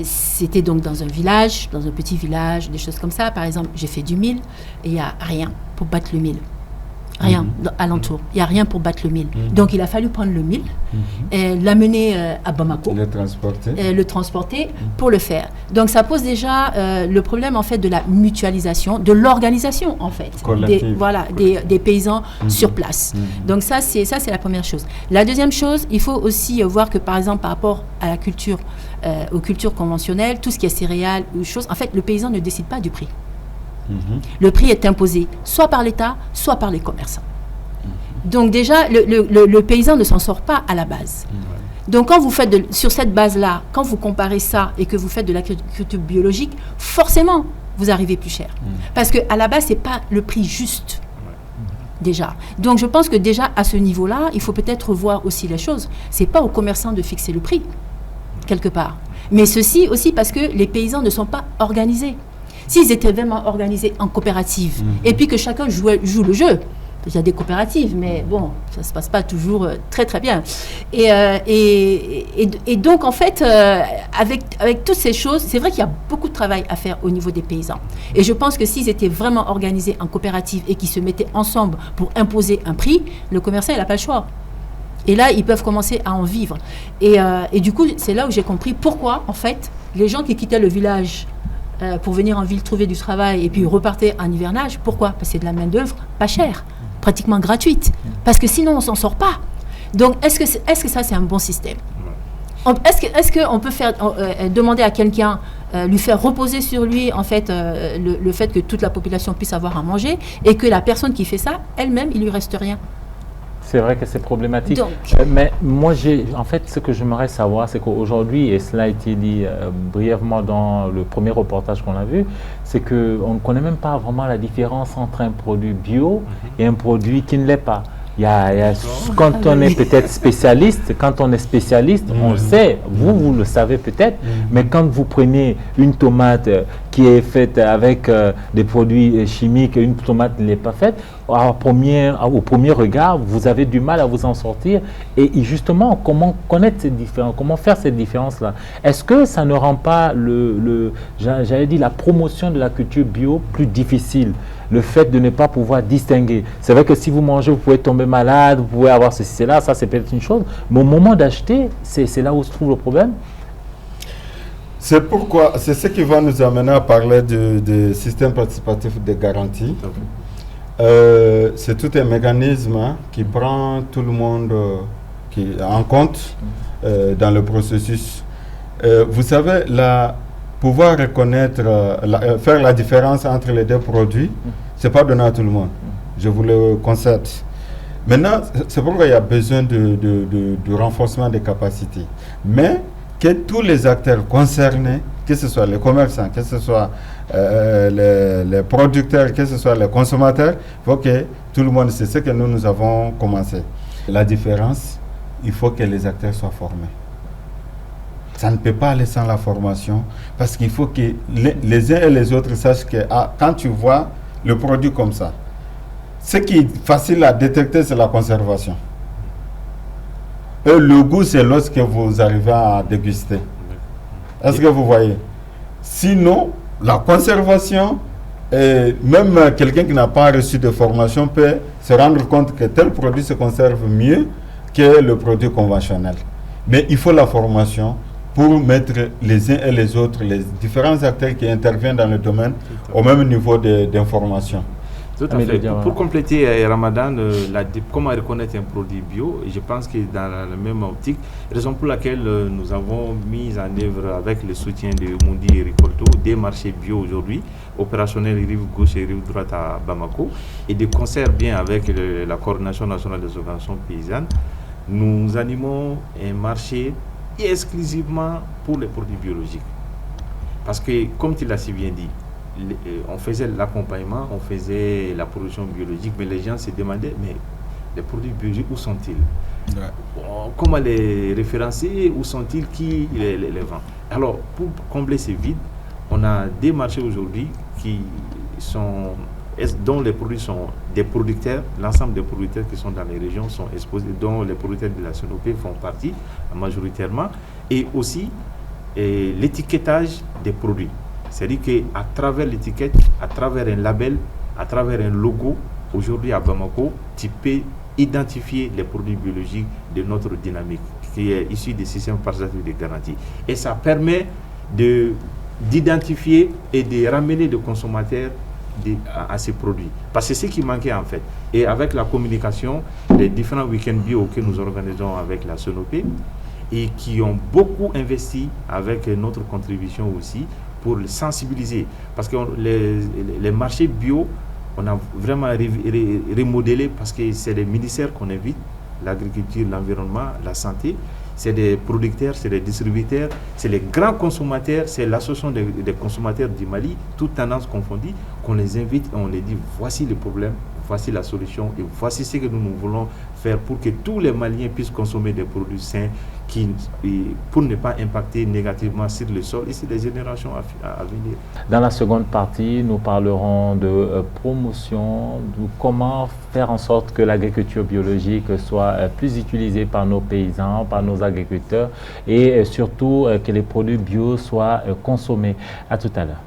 c'était donc dans un village, dans un petit village, des choses comme ça. Par exemple, j'ai fait du mil et il n'y a rien pour battre le mil. Rien alentour. Il n'y a rien pour battre le mil. Donc, il a fallu prendre le mil, l'amener à Bamako, le transporter pour le faire. Donc, ça pose déjà le problème, en fait, de la mutualisation, de l'organisation, en fait, des paysans sur place. Donc, ça, c'est la première chose. La deuxième chose, il faut aussi voir que, par exemple, par rapport à la culture, aux cultures conventionnelles, tout ce qui est céréales ou choses, en fait, le paysan ne décide pas du prix. Le prix est imposé soit par l'État, soit par les commerçants. Donc déjà, le paysan ne s'en sort pas à la base. Donc quand vous faites sur cette base-là, quand vous comparez ça et que vous faites de l'agriculture biologique, forcément, vous arrivez plus cher. Parce qu'à la base, ce n'est pas le prix juste. Déjà. Donc je pense que déjà, à ce niveau-là, il faut peut-être voir aussi les choses. Ce n'est pas aux commerçants de fixer le prix, quelque part. Mais ceci aussi parce que les paysans ne sont pas organisés. S'ils étaient vraiment organisés en coopérative, et puis que chacun joue le jeu, il y a des coopératives, mais bon, ça ne se passe pas toujours très très bien. Et donc, en fait, avec toutes ces choses, c'est vrai qu'il y a beaucoup de travail à faire au niveau des paysans. Et je pense que s'ils étaient vraiment organisés en coopérative et qu'ils se mettaient ensemble pour imposer un prix, le commerçant, il n'a pas le choix. Et là, ils peuvent commencer à en vivre. Et du coup, c'est là où j'ai compris pourquoi, en fait, les gens qui quittaient le village pour venir en ville trouver du travail et puis repartaient en hivernage. Pourquoi? Parce que c'est de la main-d'œuvre pas chère, pratiquement gratuite. Parce que sinon, on ne s'en sort pas. Donc, est-ce que ça, c'est un bon système? Est-ce qu'on peut demander à quelqu'un, lui faire reposer sur lui, en fait, le fait que toute la population puisse avoir à manger et que la personne qui fait ça, elle-même, il ne lui reste rien? C'est vrai que c'est problématique. Mais moi, en fait, ce que j'aimerais savoir, c'est qu'aujourd'hui, et cela a été dit brièvement dans le premier reportage qu'on a vu, c'est qu'on ne connaît même pas vraiment la différence entre un produit bio et un produit qui ne l'est pas. Quand on est peut-être spécialiste, on le sait, vous le savez peut-être, mais quand vous prenez une tomate qui est faite avec des produits chimiques et une tomate ne l'est pas faite, au premier regard, vous avez du mal à vous en sortir. Et justement, comment connaître cette différence, comment faire cette différence-là? Est-ce que ça ne rend pas la promotion de la culture bio plus difficile? Le fait de ne pas pouvoir distinguer. C'est vrai que si vous mangez, vous pouvez tomber malade, vous pouvez avoir ceci, cela, ça c'est peut-être une chose. Mais au moment d'acheter, c'est là où se trouve le problème. C'est pourquoi, c'est ce qui va nous amener à parler du système participatif de garantie. C'est tout un mécanisme qui prend tout le monde en compte dans le processus. Vous savez, pouvoir reconnaître, faire la différence entre les deux produits, ce n'est pas donné à tout le monde. Je vous le concède. Maintenant, c'est pourquoi il y a besoin de renforcement des capacités. Mais que tous les acteurs concernés, que ce soit les commerçants, que ce soit les producteurs, que ce soit les consommateurs, il faut que tout le monde, c'est ce que nous avons commencé. La différence, il faut que les acteurs soient formés. Ça ne peut pas aller sans la formation, parce qu'il faut que les uns et les autres sachent que quand tu vois le produit comme ça, ce qui est facile à détecter, c'est la conservation. Et le goût, c'est lorsque vous arrivez à déguster. Est-ce que vous voyez? Sinon, la conservation, même quelqu'un qui n'a pas reçu de formation peut se rendre compte que tel produit se conserve mieux que le produit conventionnel. Mais il faut la formation pour mettre les uns et les autres, les différents acteurs qui interviennent dans le domaine, au même niveau d'information. Tout à fait. Pour compléter, Ramadan, comment reconnaître un produit bio, je pense que dans la même optique, raison pour laquelle nous avons mis en œuvre avec le soutien de Mundi et Ricolto des marchés bio aujourd'hui, opérationnels rive gauche et rive droite à Bamako, et de concert bien avec la Coordination nationale des organisations paysannes, nous animons un marché exclusivement pour les produits biologiques. Parce que, comme tu l'as si bien dit, on faisait l'accompagnement, on faisait la production biologique, mais les gens se demandaient, mais les produits biologiques, où sont-ils? Comment les référencer? Où sont-ils? Qui les vend? Alors, pour combler ces vides, on a des marchés aujourd'hui dont les produits sont des producteurs, l'ensemble des producteurs qui sont dans les régions sont exposés, dont les producteurs de la CNOP font partie majoritairement, et aussi l'étiquetage des produits. C'est-à-dire qu'à travers l'étiquette, à travers un label, à travers un logo, aujourd'hui à Bamako, tu peux identifier les produits biologiques de notre dynamique, qui est issu des systèmes participatifs de garantie. Et ça permet d'identifier et de ramener les consommateurs à ces produits. Parce que c'est ce qui manquait en fait. Et avec la communication, les différents week-ends bio que nous organisons avec la CNOP, et qui ont beaucoup investi avec notre contribution aussi, pour le sensibiliser. Parce que les marchés bio, on a vraiment remodélé parce que c'est les ministères qu'on invite, l'agriculture, l'environnement, la santé, c'est des producteurs, c'est des distributeurs, c'est les grands consommateurs, c'est l'association des consommateurs du Mali, toutes tendances confondues, qu'on les invite et on les dit voici le problème, voici la solution et voici ce que nous voulons faire pour que tous les Maliens puissent consommer des produits sains pour ne pas impacter négativement sur le sol et sur les générations à venir. Dans la seconde partie, nous parlerons de promotion, de comment faire en sorte que l'agriculture biologique soit plus utilisée par nos paysans, par nos agriculteurs et surtout que les produits bio soient consommés. À tout à l'heure.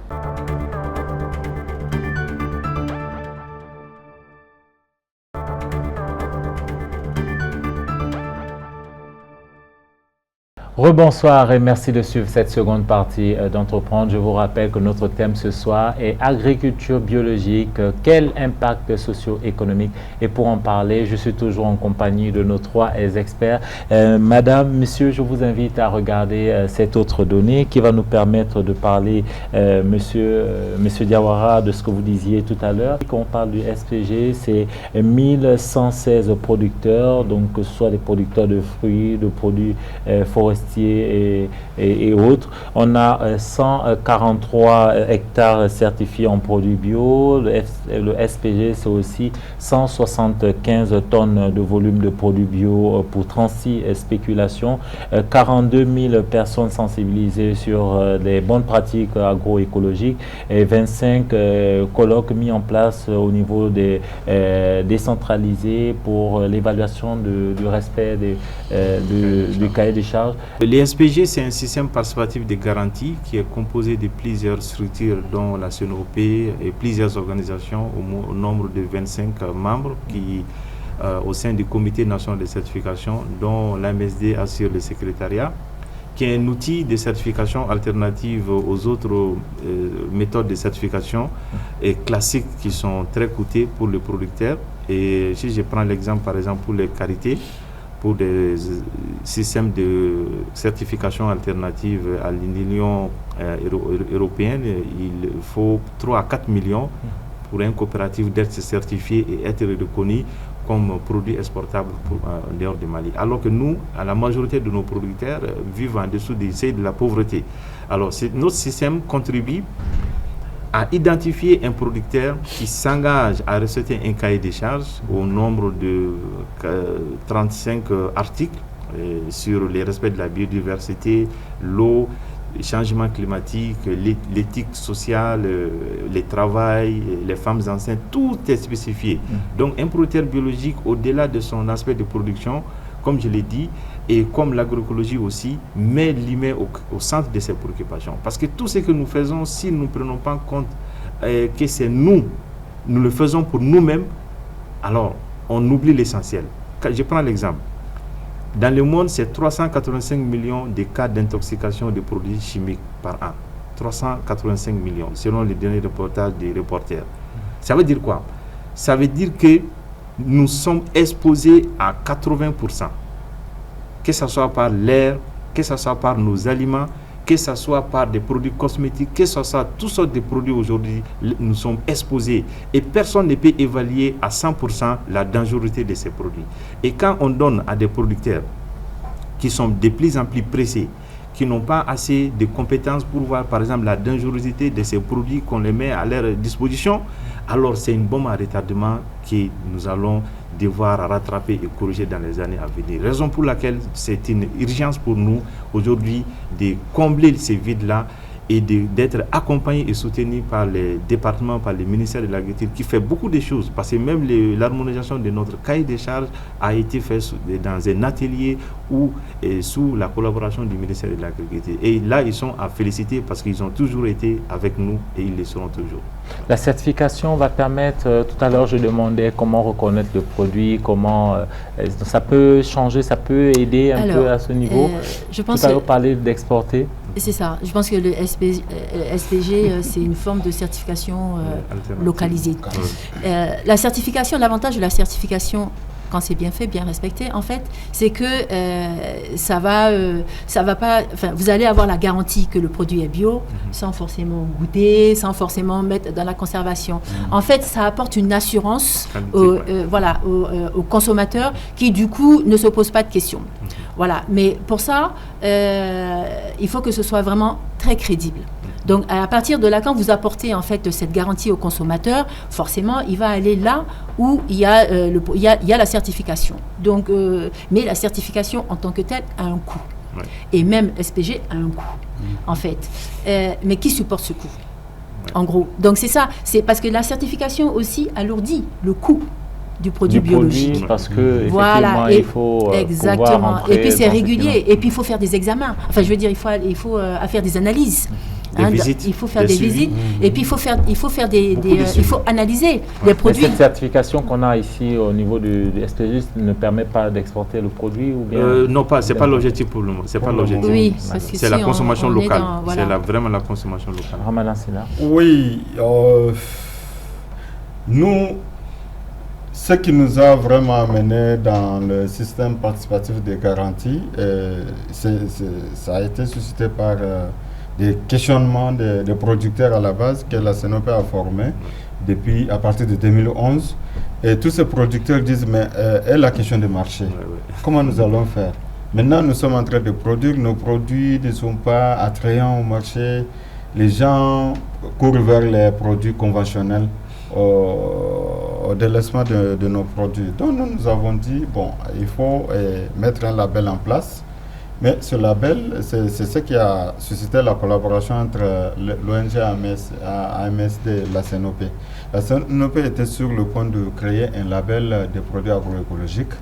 Rebonsoir et merci de suivre cette seconde partie d'Entreprendre. Je vous rappelle que notre thème ce soir est agriculture biologique, quel impact socio-économique? Et pour en parler, je suis toujours en compagnie de nos trois experts. Madame, monsieur, je vous invite à regarder cette autre donnée qui va nous permettre de parler, monsieur Diawara, de ce que vous disiez tout à l'heure. Quand on parle du SPG, c'est 1116 producteurs, donc que ce soit des producteurs de fruits, de produits forestiers, et autres. On a 143 hectares certifiés en produits bio. Le SPG, c'est aussi 175 tonnes de volume de produits bio pour 36 spéculations, 42 000 personnes sensibilisées sur les bonnes pratiques agroécologiques et 25 colloques mis en place au niveau des décentralisés pour l'évaluation du respect du cahier des charges. Les SPG, c'est un système participatif de garantie qui est composé de plusieurs structures, dont la CNOP et plusieurs organisations au nombre de 25 membres qui, au sein du Comité national de certification, dont l'AMSD assure le secrétariat, qui est un outil de certification alternative aux autres méthodes de certification et classiques qui sont très coûtées pour le producteur. Et si je prends l'exemple, par exemple, pour les qualités, pour des systèmes de certification alternative à l'Union européenne, il faut 3 à 4 millions pour un coopératif d'être certifié et être reconnu comme produit exportable en dehors du Mali. Alors que nous, la majorité de nos producteurs vivent en dessous des seuils de la pauvreté. Alors notre système contribue à identifier un producteur qui s'engage à respecter un cahier des charges au nombre de 35 articles sur le respect de la biodiversité, l'eau, le changement climatique, l'éthique sociale, le travail, les femmes enceintes, tout est spécifié. Donc un producteur biologique, au-delà de son aspect de production, comme je l'ai dit, et comme l'agroécologie aussi, met l'humain au centre de ses préoccupations. Parce que tout ce que nous faisons, si nous ne prenons pas en compte que c'est nous le faisons pour nous-mêmes, alors on oublie l'essentiel. Je prends l'exemple. Dans le monde, c'est 385 millions de cas d'intoxication de produits chimiques par an. 385 millions, selon les derniers reportages des reporters. Ça veut dire quoi? Ça veut dire que nous sommes exposés à 80%. Que ce soit par l'air, que ce soit par nos aliments, que ce soit par des produits cosmétiques, que ce soit toutes sortes de produits aujourd'hui, nous sommes exposés. Et personne ne peut évaluer à 100% la dangerosité de ces produits. Et quand on donne à des producteurs qui sont de plus en plus pressés, qui n'ont pas assez de compétences pour voir par exemple la dangerosité de ces produits qu'on les met à leur disposition, alors c'est une bombe à retardement que nous allons devoir rattraper et corriger dans les années à venir. Raison pour laquelle c'est une urgence pour nous aujourd'hui de combler ces vides-là et d'être accompagnés et soutenus par les départements, par le ministère de l'Agriculture qui fait beaucoup de choses, parce que même l'harmonisation de notre cahier des charges a été faite dans un atelier ou sous la collaboration du ministère de l'Agriculture. Et là, ils sont à féliciter parce qu'ils ont toujours été avec nous et ils le seront toujours. La certification va permettre, tout à l'heure je demandais comment reconnaître le produit, comment ça peut changer, ça peut aider un peu à ce niveau. Je pense tout à l'heure parler d'exporter. C'est ça, je pense que le SPG c'est une forme de certification localisée. La certification, l'avantage de la certification, quand c'est bien fait, bien respecté, en fait, c'est que ça va pas, enfin, vous allez avoir la garantie que le produit est bio, sans forcément goûter, sans forcément mettre dans la conservation. En fait, ça apporte une assurance aux consommateurs qui, du coup, ne se posent pas de questions. Voilà. Mais pour ça, il faut que ce soit vraiment très crédible. Donc, à partir de là, quand vous apportez en fait cette garantie au consommateur, forcément, il va aller là où il y a la certification. Donc, mais la certification en tant que telle a un coût. Ouais. Et même SPG a un coût, en fait. Mais qui supporte ce coût, en gros? Donc, c'est ça. C'est parce que la certification aussi alourdit le coût du produit biologique. Parce que effectivement, il faut exactement. Et puis c'est régulier. Et puis il faut faire des examens. Enfin, je veux dire, il faut faire des analyses. Il faut faire des visites. Et puis il faut analyser les produits. Et cette certification qu'on a ici au niveau du SPG ne permet pas d'exporter le produit ou bien non, c'est pas l'objectif pour le moment. C'est pas l'objectif. Oui, c'est la consommation locale. C'est vraiment la consommation locale. Ramadan, c'est là. Oui, nous. Ce qui nous a vraiment amené dans le système participatif de garantie, ça a été suscité par des questionnements des producteurs à la base que la CNOP a formé depuis à partir de 2011. Et tous ces producteurs disent, mais est la question de marché. Comment nous allons faire? Maintenant, nous sommes en train de produire, nos produits ne sont pas attrayants au marché. Les gens courent vers les produits conventionnels. Au délaissement de nos produits. Donc nous avons dit, bon, il faut mettre un label en place, mais ce label, c'est ce qui a suscité la collaboration entre l'ONG AMSD et la CNOP. La CNOP était sur le point de créer un label de produits agroécologiques.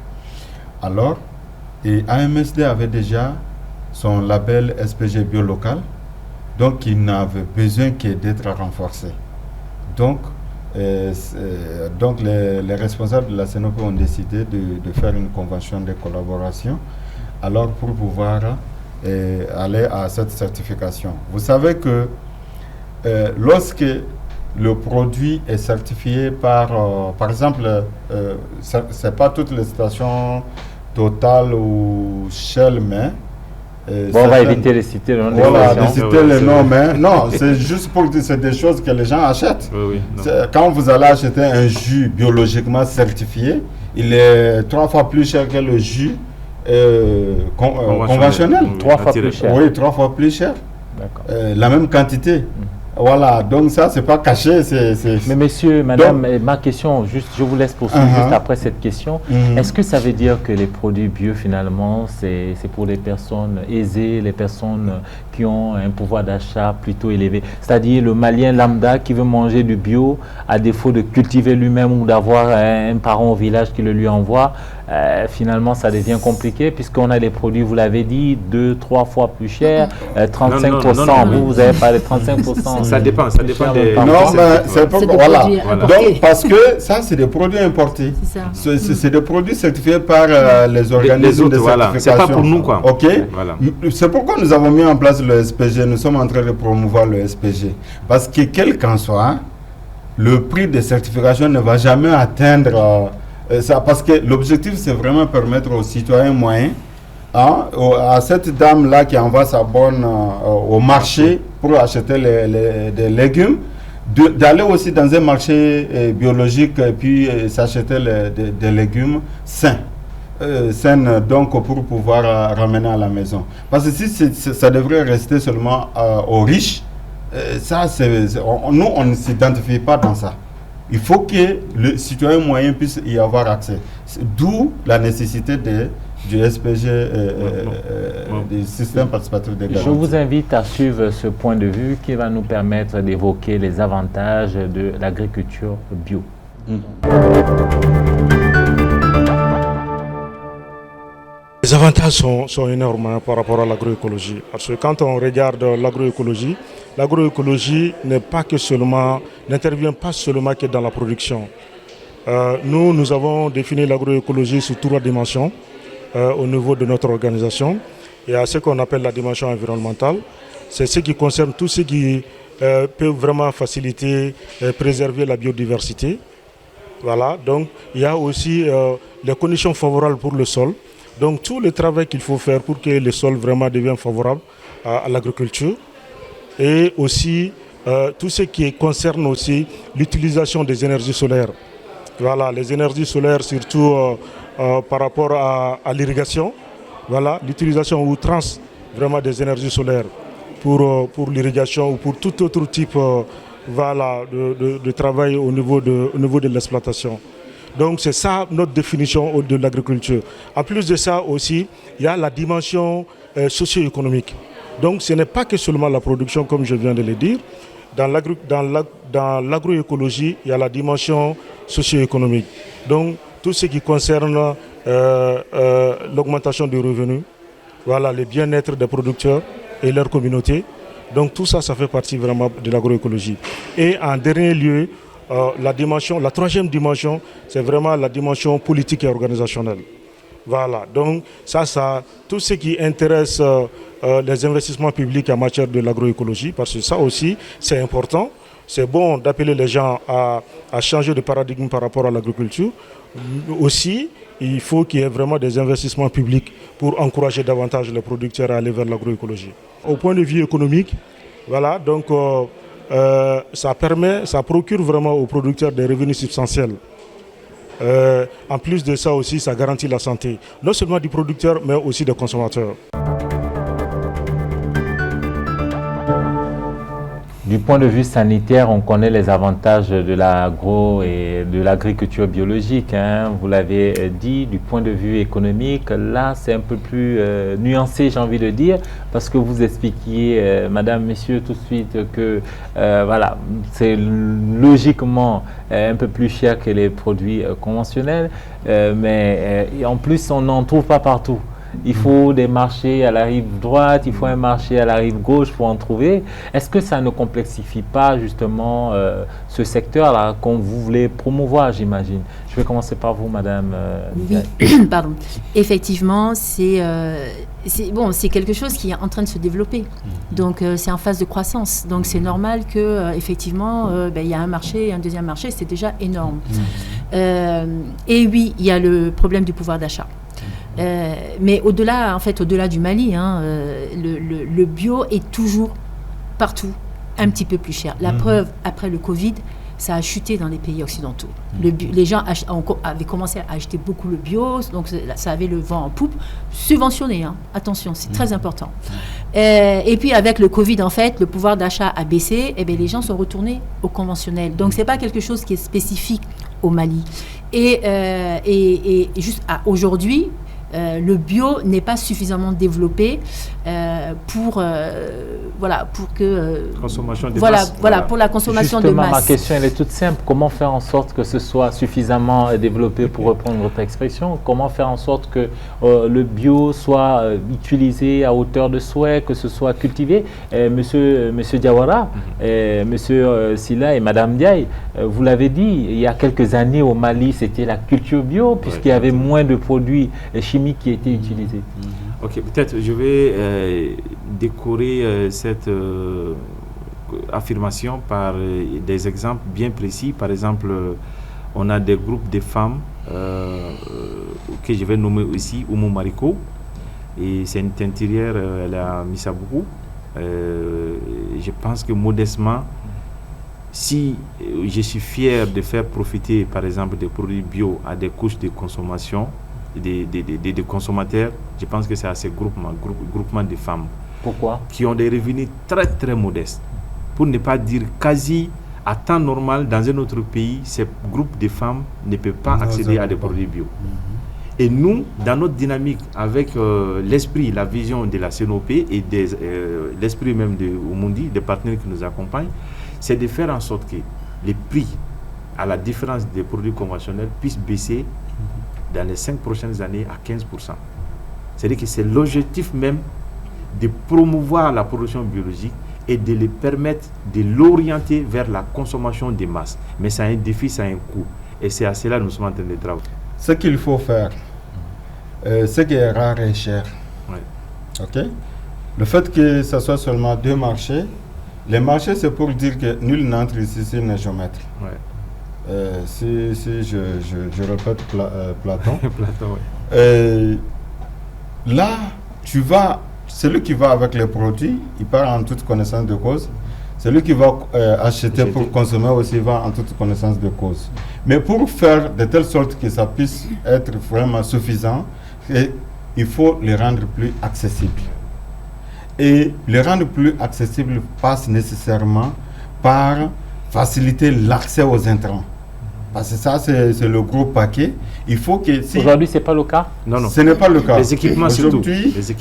Alors, et AMSD avait déjà son label SPG biolocal, donc il n'avait besoin que d'être renforcé. Donc les responsables de la CNOP ont décidé de faire une convention de collaboration alors pour pouvoir aller à cette certification. Vous savez que lorsque le produit est certifié par exemple, c'est pas toutes les stations Total ou Shell, mais on va éviter de citer le nom les noms, mais non, c'est juste pour dire que c'est des choses que les gens achètent. Quand vous allez acheter un jus biologiquement certifié, il est 3 fois plus cher que le jus conventionnel. 3 fois plus cher. Oui, 3 fois plus cher. La même quantité. Voilà, donc ça, c'est pas caché. Mais messieurs, madame, ma question, juste, je vous laisse poursuivre juste après cette question. Est-ce que ça veut dire que les produits bio, finalement, c'est pour les personnes aisées, les personnes qui ont un pouvoir d'achat plutôt élevé? C'est-à-dire le Malien lambda qui veut manger du bio, à défaut de cultiver lui-même ou d'avoir un parent au village qui le lui envoie, finalement, ça devient compliqué puisqu'on a des produits, vous l'avez dit, 2-3 fois plus chers, 35%. Non. Vous avez parlé de 35%. Ça dépend des... Non, mais c'est pas... Voilà. Donc, parce que ça, c'est des produits importés. C'est des produits certifiés par les organismes de certification. C'est pas pour nous, quoi. OK. Voilà. C'est pourquoi nous avons mis en place le SPG. Nous sommes en train de promouvoir le SPG. Parce que, quel qu'en soit, le prix de certification ne va jamais atteindre... ça, parce que l'objectif, c'est vraiment permettre aux citoyens moyens, à cette dame-là qui envoie sa bonne au marché pour acheter des légumes, d'aller aussi dans un marché biologique et puis s'acheter des légumes sains. Donc pour pouvoir ramener à la maison. Parce que si ça devrait rester seulement aux riches, nous, on ne s'identifie pas dans ça. Il faut que le citoyen moyen puisse y avoir accès. D'où la nécessité du SPG, du système participatif de garantie. Je vous invite à suivre ce point de vue qui va nous permettre d'évoquer les avantages de l'agriculture bio. Les avantages sont énormes par rapport à l'agroécologie. Parce que quand on regarde l'agroécologie n'intervient pas seulement que dans la production. Nous avons défini l'agroécologie sous 3 dimensions au niveau de notre organisation. Il y a ce qu'on appelle la dimension environnementale. C'est ce qui concerne tout ce qui peut vraiment faciliter et préserver la biodiversité. Voilà, donc il y a aussi les conditions favorables pour le sol. Donc tout le travail qu'il faut faire pour que le sol vraiment devienne favorable à l'agriculture. Et aussi tout ce qui concerne aussi l'utilisation des énergies solaires. Voilà, les énergies solaires surtout par rapport à l'irrigation. Voilà, l'utilisation outrance vraiment des énergies solaires pour l'irrigation ou pour tout autre type de travail au niveau de l'exploitation. Donc c'est ça notre définition de l'agriculture. En plus de ça aussi, il y a la dimension socio-économique. Donc ce n'est pas que seulement la production comme je viens de le dire. Dans l'agroécologie, il y a la dimension socio-économique. Donc tout ce qui concerne l'augmentation des revenus, voilà, le bien-être des producteurs et leur communauté. Donc tout ça, ça fait partie vraiment de l'agroécologie. Et en dernier lieu, la 3e dimension, c'est vraiment la dimension politique et organisationnelle. Voilà, donc ça tout ce qui intéresse les investissements publics en matière de l'agroécologie, parce que ça aussi, c'est important. C'est bon d'appeler les gens à changer de paradigme par rapport à l'agriculture. Aussi, il faut qu'il y ait vraiment des investissements publics pour encourager davantage les producteurs à aller vers l'agroécologie. Au point de vue économique, voilà, donc ça procure vraiment aux producteurs des revenus substantiels. En plus de ça aussi, ça garantit la santé, non seulement du producteur, mais aussi des consommateurs. Du point de vue sanitaire, on connaît les avantages de l'agro et de l'agriculture biologique. Vous l'avez dit. Du point de vue économique, là, c'est un peu plus nuancé, j'ai envie de dire, parce que vous expliquiez, madame, messieurs, tout de suite que voilà, c'est logiquement un peu plus cher que les produits conventionnels, mais en plus, on n'en trouve pas partout. Il faut des marchés à la rive droite, il faut un marché à la rive gauche pour en trouver. Est-ce que ça ne complexifie pas justement ce secteur-là qu'on voulait promouvoir, j'imagine? Je vais commencer par vous, madame. Oui, pardon. Effectivement, c'est quelque chose qui est en train de se développer. Donc, c'est en phase de croissance. Donc, c'est normal qu'effectivement, il y a un marché, un deuxième marché, c'est déjà énorme. Et oui, il y a le problème du pouvoir d'achat. Mais au-delà du Mali, le bio est toujours partout un petit peu plus cher. La preuve, après le Covid, ça a chuté dans les pays occidentaux. Les gens avaient commencé à acheter beaucoup le bio, donc ça avait le vent en poupe, subventionné, hein. Attention, c'est très important. Et puis avec le Covid, en fait, le pouvoir d'achat a baissé, et bien les gens sont retournés au conventionnel. Donc c'est pas quelque chose qui est spécifique au Mali. Et juste aujourd'hui, le bio n'est pas suffisamment développé pour que consommation de masse. Pour la consommation Justement, de masse. Ma question elle est toute simple. Comment faire en sorte que ce soit suffisamment développé, pour reprendre votre expression? Comment faire en sorte que le bio soit utilisé à hauteur de souhait, que ce soit cultivé? Monsieur Diawara, Monsieur Silla et Madame Diaye, vous l'avez dit, il y a quelques années au Mali, c'était la culture bio, puisqu'il y avait moins de produits chimiques qui étaient utilisés. Ok, peut-être je vais décorer cette affirmation par des exemples bien précis. Par exemple, on a des groupes de femmes que je vais nommer ici, Oumou Mariko, et c'est une teinturière, elle a mis ça beaucoup. Je pense que modestement, si je suis fier de faire profiter par exemple des produits bio à des couches de consommation, des consommateurs, je pense que c'est à ces groupements de femmes. Pourquoi? Qui ont des revenus très très modestes, pour ne pas dire quasi à temps normal. Dans un autre pays, ces groupes de femmes ne peuvent pas accéder à des produits bio. Et nous, dans notre dynamique, avec l'esprit, la vision de la CNOP et l'esprit même de Oumundi, des partenaires qui nous accompagnent, c'est de faire en sorte que les prix, à la différence des produits conventionnels, puissent baisser dans les 5 prochaines années à 15%. C'est-à-dire que c'est l'objectif même de promouvoir la production biologique et de les permettre de l'orienter vers la consommation de masse. Mais ça a un défi, ça a un coût. Et c'est à cela que nous sommes en train de travailler. Ce qu'il faut faire, ce qui est rare et cher. Ouais. Ok? Le fait que ce soit seulement 2 marchés, les marchés, c'est pour dire que nul n'entre ici s'il n'est géomètre. Ouais. Si je répète Platon. Platon, oui. Là, celui qui va avec les produits, il part en toute connaissance de cause. Celui qui va acheter pour consommer aussi va en toute connaissance de cause. Mais pour faire de telle sorte que ça puisse être vraiment suffisant, il faut les rendre plus accessibles. Et les rendre plus accessibles passe nécessairement par faciliter l'accès aux intrants. Parce que ça, c'est le gros paquet. Il faut que... Aujourd'hui, ce n'est pas le cas? Non, non. Ce n'est pas le cas. Les équipements, surtout. Les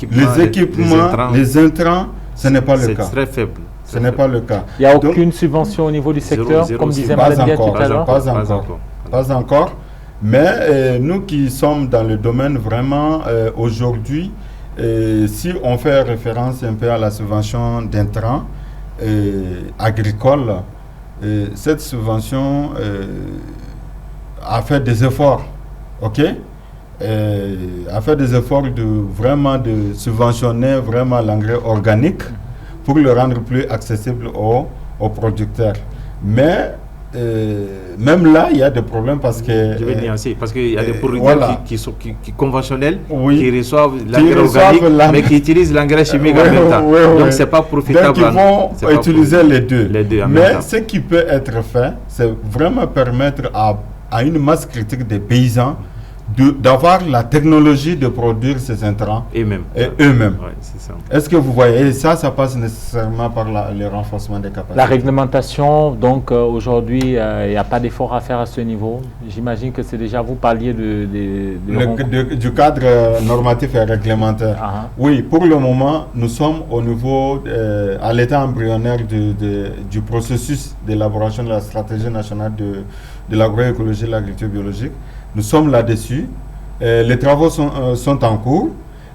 équipements, les intrants, ce n'est pas le cas. C'est très faible. Ce n'est pas le cas. Il n'y a aucune subvention au niveau du secteur, comme disait Mme Dia tout à l'heure? Pas encore. Mais nous qui sommes dans le domaine vraiment aujourd'hui, si on fait référence un peu à la subvention d'intrants agricoles, cette subvention a fait des efforts, ok? A fait des efforts de subventionner vraiment l'engrais organique pour le rendre plus accessible aux producteurs. Mais même là, il y a des problèmes parce que... Je vais nuancer, parce qu'il y a des producteurs qui sont conventionnels, qui reçoivent l'engrais organique, mais qui utilisent l'engrais chimique en même temps. Donc, ce n'est pas profitable. Donc, ils vont utiliser les deux. Mais ce qui peut être fait, c'est vraiment permettre à une masse critique des paysans d'avoir la technologie de produire ces intrants eux-mêmes. Ouais, c'est ça. Est-ce que vous voyez, ça passe nécessairement par le renforcement des capacités. La réglementation, donc aujourd'hui, il n'y a pas d'effort à faire à ce niveau. J'imagine que c'est déjà, vous parliez du cadre normatif et réglementaire. Oui, pour le moment, nous sommes au niveau, à l'état embryonnaire du processus d'élaboration de la stratégie nationale de l'agroécologie et de l'agriculture biologique. Nous sommes là-dessus. Les travaux sont en cours.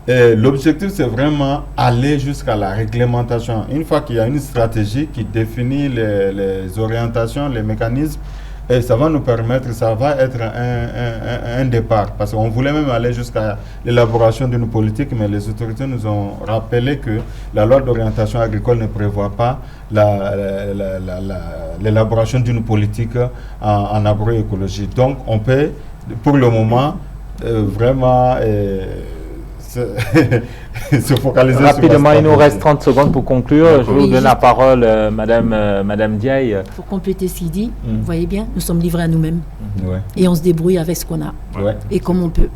L'objectif, c'est vraiment aller jusqu'à la réglementation. Une fois qu'il y a une stratégie qui définit les orientations, les mécanismes, et ça va nous permettre, ça va être un départ. Parce qu'on voulait même aller jusqu'à l'élaboration d'une politique, mais les autorités nous ont rappelé que la loi d'orientation agricole ne prévoit pas l'élaboration d'une politique en agroécologie. Donc, on peut, pour le moment, vraiment se focaliser rapidement, sur il nous reste 30 secondes pour conclure. Je vous donne la parole, Madame Diaye. Pour compléter ce qu'il dit, vous voyez bien, nous sommes livrés à nous-mêmes. Ouais. Et on se débrouille avec ce qu'on a. Ouais. Et comme on peut.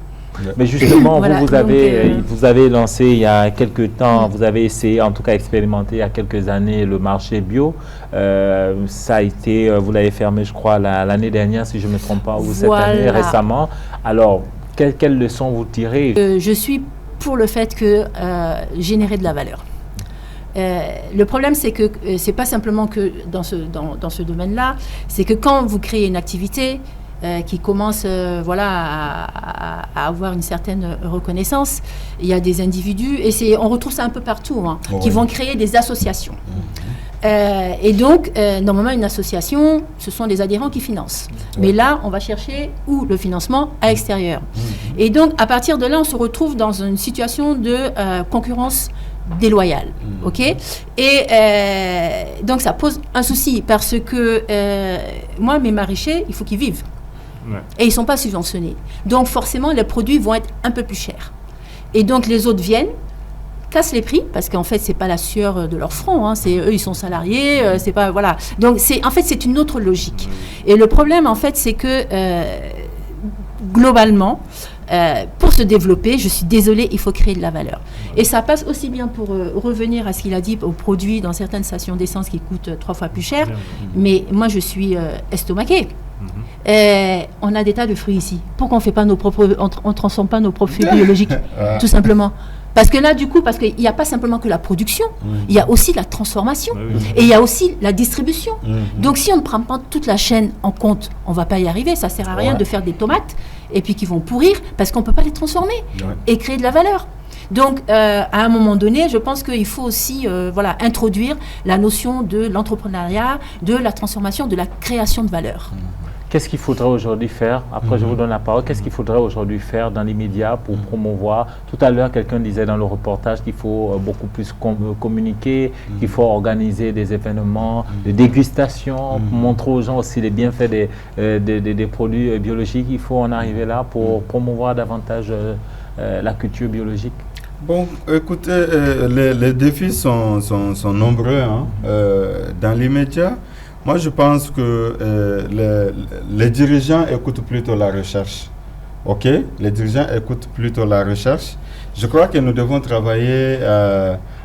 Mais justement, voilà, vous avez lancé il y a quelques temps, vous avez essayé, en tout cas expérimenté il y a quelques années, le marché bio. Ça a été, vous l'avez fermé, je crois, l'année dernière, si je ne me trompe pas, ou cette année récemment. Alors, quelles leçons vous tirez? Je suis pour le fait que générer de la valeur. Le problème, c'est que c'est pas simplement que dans ce domaine-là, c'est que quand vous créez une activité qui commence à avoir une certaine reconnaissance, il y a des individus, et on retrouve ça un peu partout, qui vont créer des associations. Et donc, normalement, une association, ce sont des adhérents qui financent. Mais là, on va chercher où le financement à l'extérieur. Et donc, à partir de là, on se retrouve dans une situation de concurrence déloyale. OK ? Et donc, ça pose un souci parce que moi, mes maraîchers, il faut qu'ils vivent. Et ils ne sont pas subventionnés. Donc, forcément, les produits vont être un peu plus chers. Et donc, les autres viennent, cassent les prix, parce qu'en fait, ce n'est pas la sueur de leur front. C'est eux, ils sont salariés. C'est pas, voilà. Donc, en fait, c'est une autre logique. Et le problème, en fait, c'est que, globalement, pour se développer, je suis désolée, il faut créer de la valeur. Et ça passe aussi bien pour revenir à ce qu'il a dit aux produits dans certaines stations d'essence qui coûtent 3 fois plus cher. Mais moi, je suis estomaquée. On a des tas de fruits ici. Pourquoi on ne transforme pas nos propres fruits biologiques, tout simplement? Parce que là, du coup, parce qu'il n'y a pas simplement que la production, il y a aussi la transformation et il y a aussi la distribution. Donc, si on ne prend pas toute la chaîne en compte, on ne va pas y arriver. Ça ne sert à rien de faire des tomates et puis qui vont pourrir parce qu'on ne peut pas les transformer et créer de la valeur. Donc, à un moment donné, je pense qu'il faut aussi introduire la notion de l'entrepreneuriat, de la transformation, de la création de valeur. Qu'est-ce qu'il faudrait aujourd'hui faire? Après, je vous donne la parole. Qu'est-ce qu'il faudrait aujourd'hui faire dans l'immédiat pour promouvoir? Tout à l'heure, quelqu'un disait dans le reportage qu'il faut beaucoup plus communiquer, qu'il faut organiser des événements de dégustation, pour montrer aux gens aussi les bienfaits des produits biologiques. Il faut en arriver là pour promouvoir davantage la culture biologique. Bon, écoutez, les défis sont nombreux dans l'immédiat. Moi, je pense que les dirigeants écoutent plutôt la recherche. OK? Les dirigeants écoutent plutôt la recherche. Je crois que nous devons travailler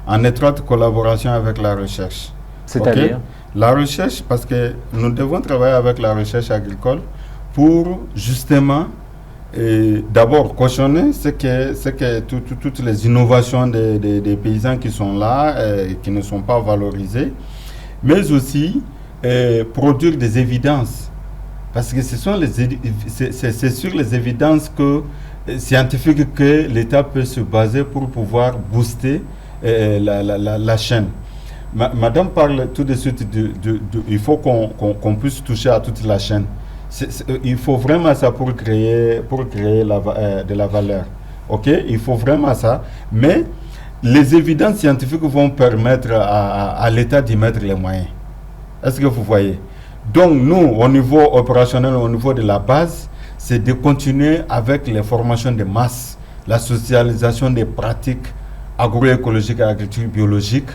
en étroite collaboration avec la recherche. C'est-à-dire? La recherche, parce que nous devons travailler avec la recherche agricole pour justement d'abord cautionner ce que toutes les innovations des paysans qui sont là et qui ne sont pas valorisées, mais aussi produire des évidences, parce que c'est sur les évidences scientifiques que l'État peut se baser pour pouvoir booster la chaîne. Madame parle tout de suite il faut qu'on puisse toucher à toute la chaîne. Il faut vraiment ça pour créer de la valeur. OK? Il faut vraiment ça, mais les évidences scientifiques vont permettre à l'État d'y mettre les moyens. Est-ce que vous voyez? Donc, nous, au niveau opérationnel, au niveau de la base, c'est de continuer avec les formations de masse, la socialisation des pratiques agroécologiques et agriculture biologique,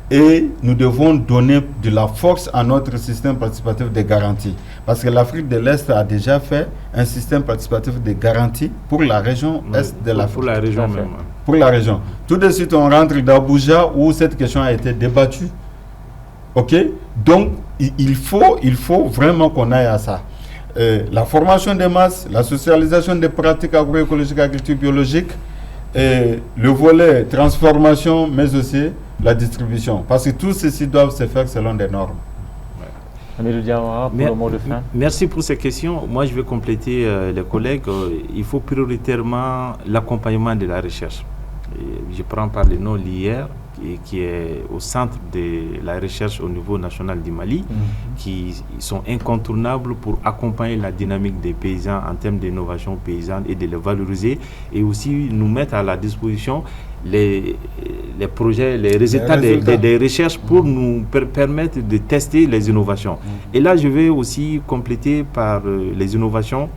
et nous devons donner de la force à notre système participatif de garantie. Parce que l'Afrique de l'Est a déjà fait un système participatif de garantie pour la région Est de l'Afrique. Pour la région même. Pour la région. Tout de suite, on rentre d'Abuja où cette question a été débattue. OK? Donc, il faut vraiment qu'on aille à ça. La formation des masses, la socialisation des pratiques agroécologiques, agriculture biologique, le volet transformation, mais aussi la distribution. Parce que tout ceci doit se faire selon des normes. Amidou Diawara, pour le mot de fin. Merci pour ces questions. Moi, je vais compléter les collègues. Il faut prioritairement l'accompagnement de la recherche. Je prends par le nom l'IR, qui est au centre de la recherche au niveau national du Mali, qui sont incontournables pour accompagner la dynamique des paysans en termes d'innovation paysanne et de les valoriser, et aussi nous mettre à la disposition les projets, les résultats des recherches pour nous permettre de tester les innovations. Et là, je vais aussi compléter par les innovations.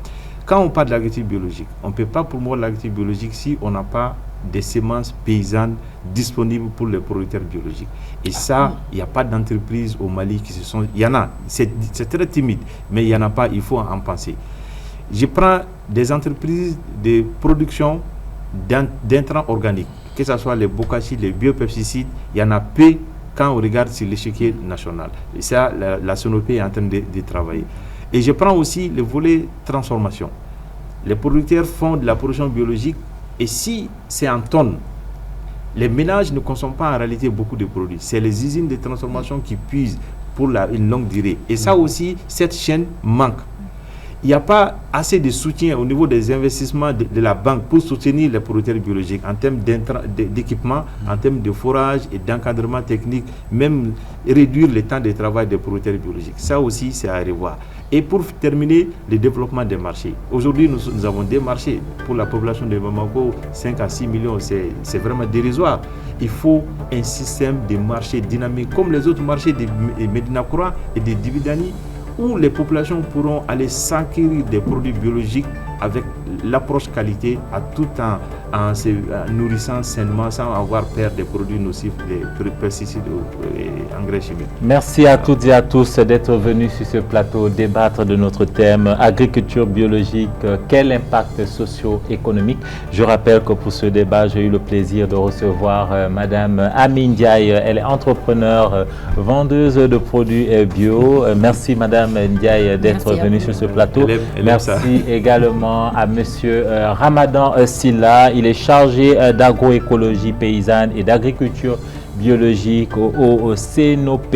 Quand on parle de l'agriculture biologique, on ne peut pas promouvoir l'agriculture biologique si on n'a pas des semences paysannes disponibles pour les producteurs biologiques. Et ça, il n'y a pas d'entreprise au Mali qui se sont... Il y en a, c'est très timide, mais il n'y en a pas, il faut en penser. Je prends des entreprises de production d'intrants organiques, que ce soit les bokashi, les biopesticides, il y en a peu quand on regarde sur l'échiquier national. Et ça, la Sonopé est en train de travailler. Et je prends aussi le volet transformation. Les producteurs font de la production biologique et si c'est en tonnes, les ménages ne consomment pas en réalité beaucoup de produits. C'est les usines de transformation qui puisent pour une longue durée. Et ça aussi, cette chaîne manque. Il n'y a pas assez de soutien au niveau des investissements de la banque pour soutenir les producteurs biologiques en termes d'équipement, en termes de forage et d'encadrement technique, même réduire le temps de travail des producteurs biologiques. Ça aussi, c'est à revoir. Et pour terminer, le développement des marchés. Aujourd'hui, nous avons des marchés. Pour la population de Bamako, 5 à 6 millions, c'est vraiment dérisoire. Il faut un système de marché dynamique comme les autres marchés de Médina Koura et de Dibidani, où les populations pourront aller s'acquérir des produits biologiques avec l'approche qualité, tout en se nourrissant sainement sans avoir peur des produits nocifs, des pesticides et engrais chimiques. Merci à toutes et à tous d'être venus sur ce plateau débattre de notre thème agriculture biologique, quel impact socio-économique. Je rappelle que pour ce débat, j'ai eu le plaisir de recevoir Madame Ami Ndiaye. Elle est entrepreneure, vendeuse de produits bio. Merci Madame Ndiaye d'être venue sur ce plateau. Merci également à Monsieur Ramadan Silla. Il est chargé d'agroécologie paysanne et d'agriculture biologique au CNOP,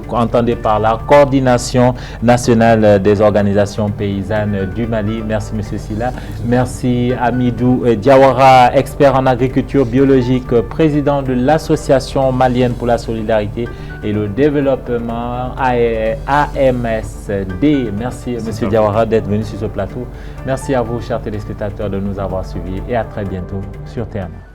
entendez par la Coordination nationale des organisations paysannes du Mali. Merci Monsieur Silla. Merci Amidou Diawara, expert en agriculture biologique, président de l'Association malienne pour la solidarité et le développement AMSD. Merci Monsieur Diawara d'être venu sur ce plateau. Merci à vous, chers téléspectateurs, de nous avoir suivis et à très bientôt sur TMA.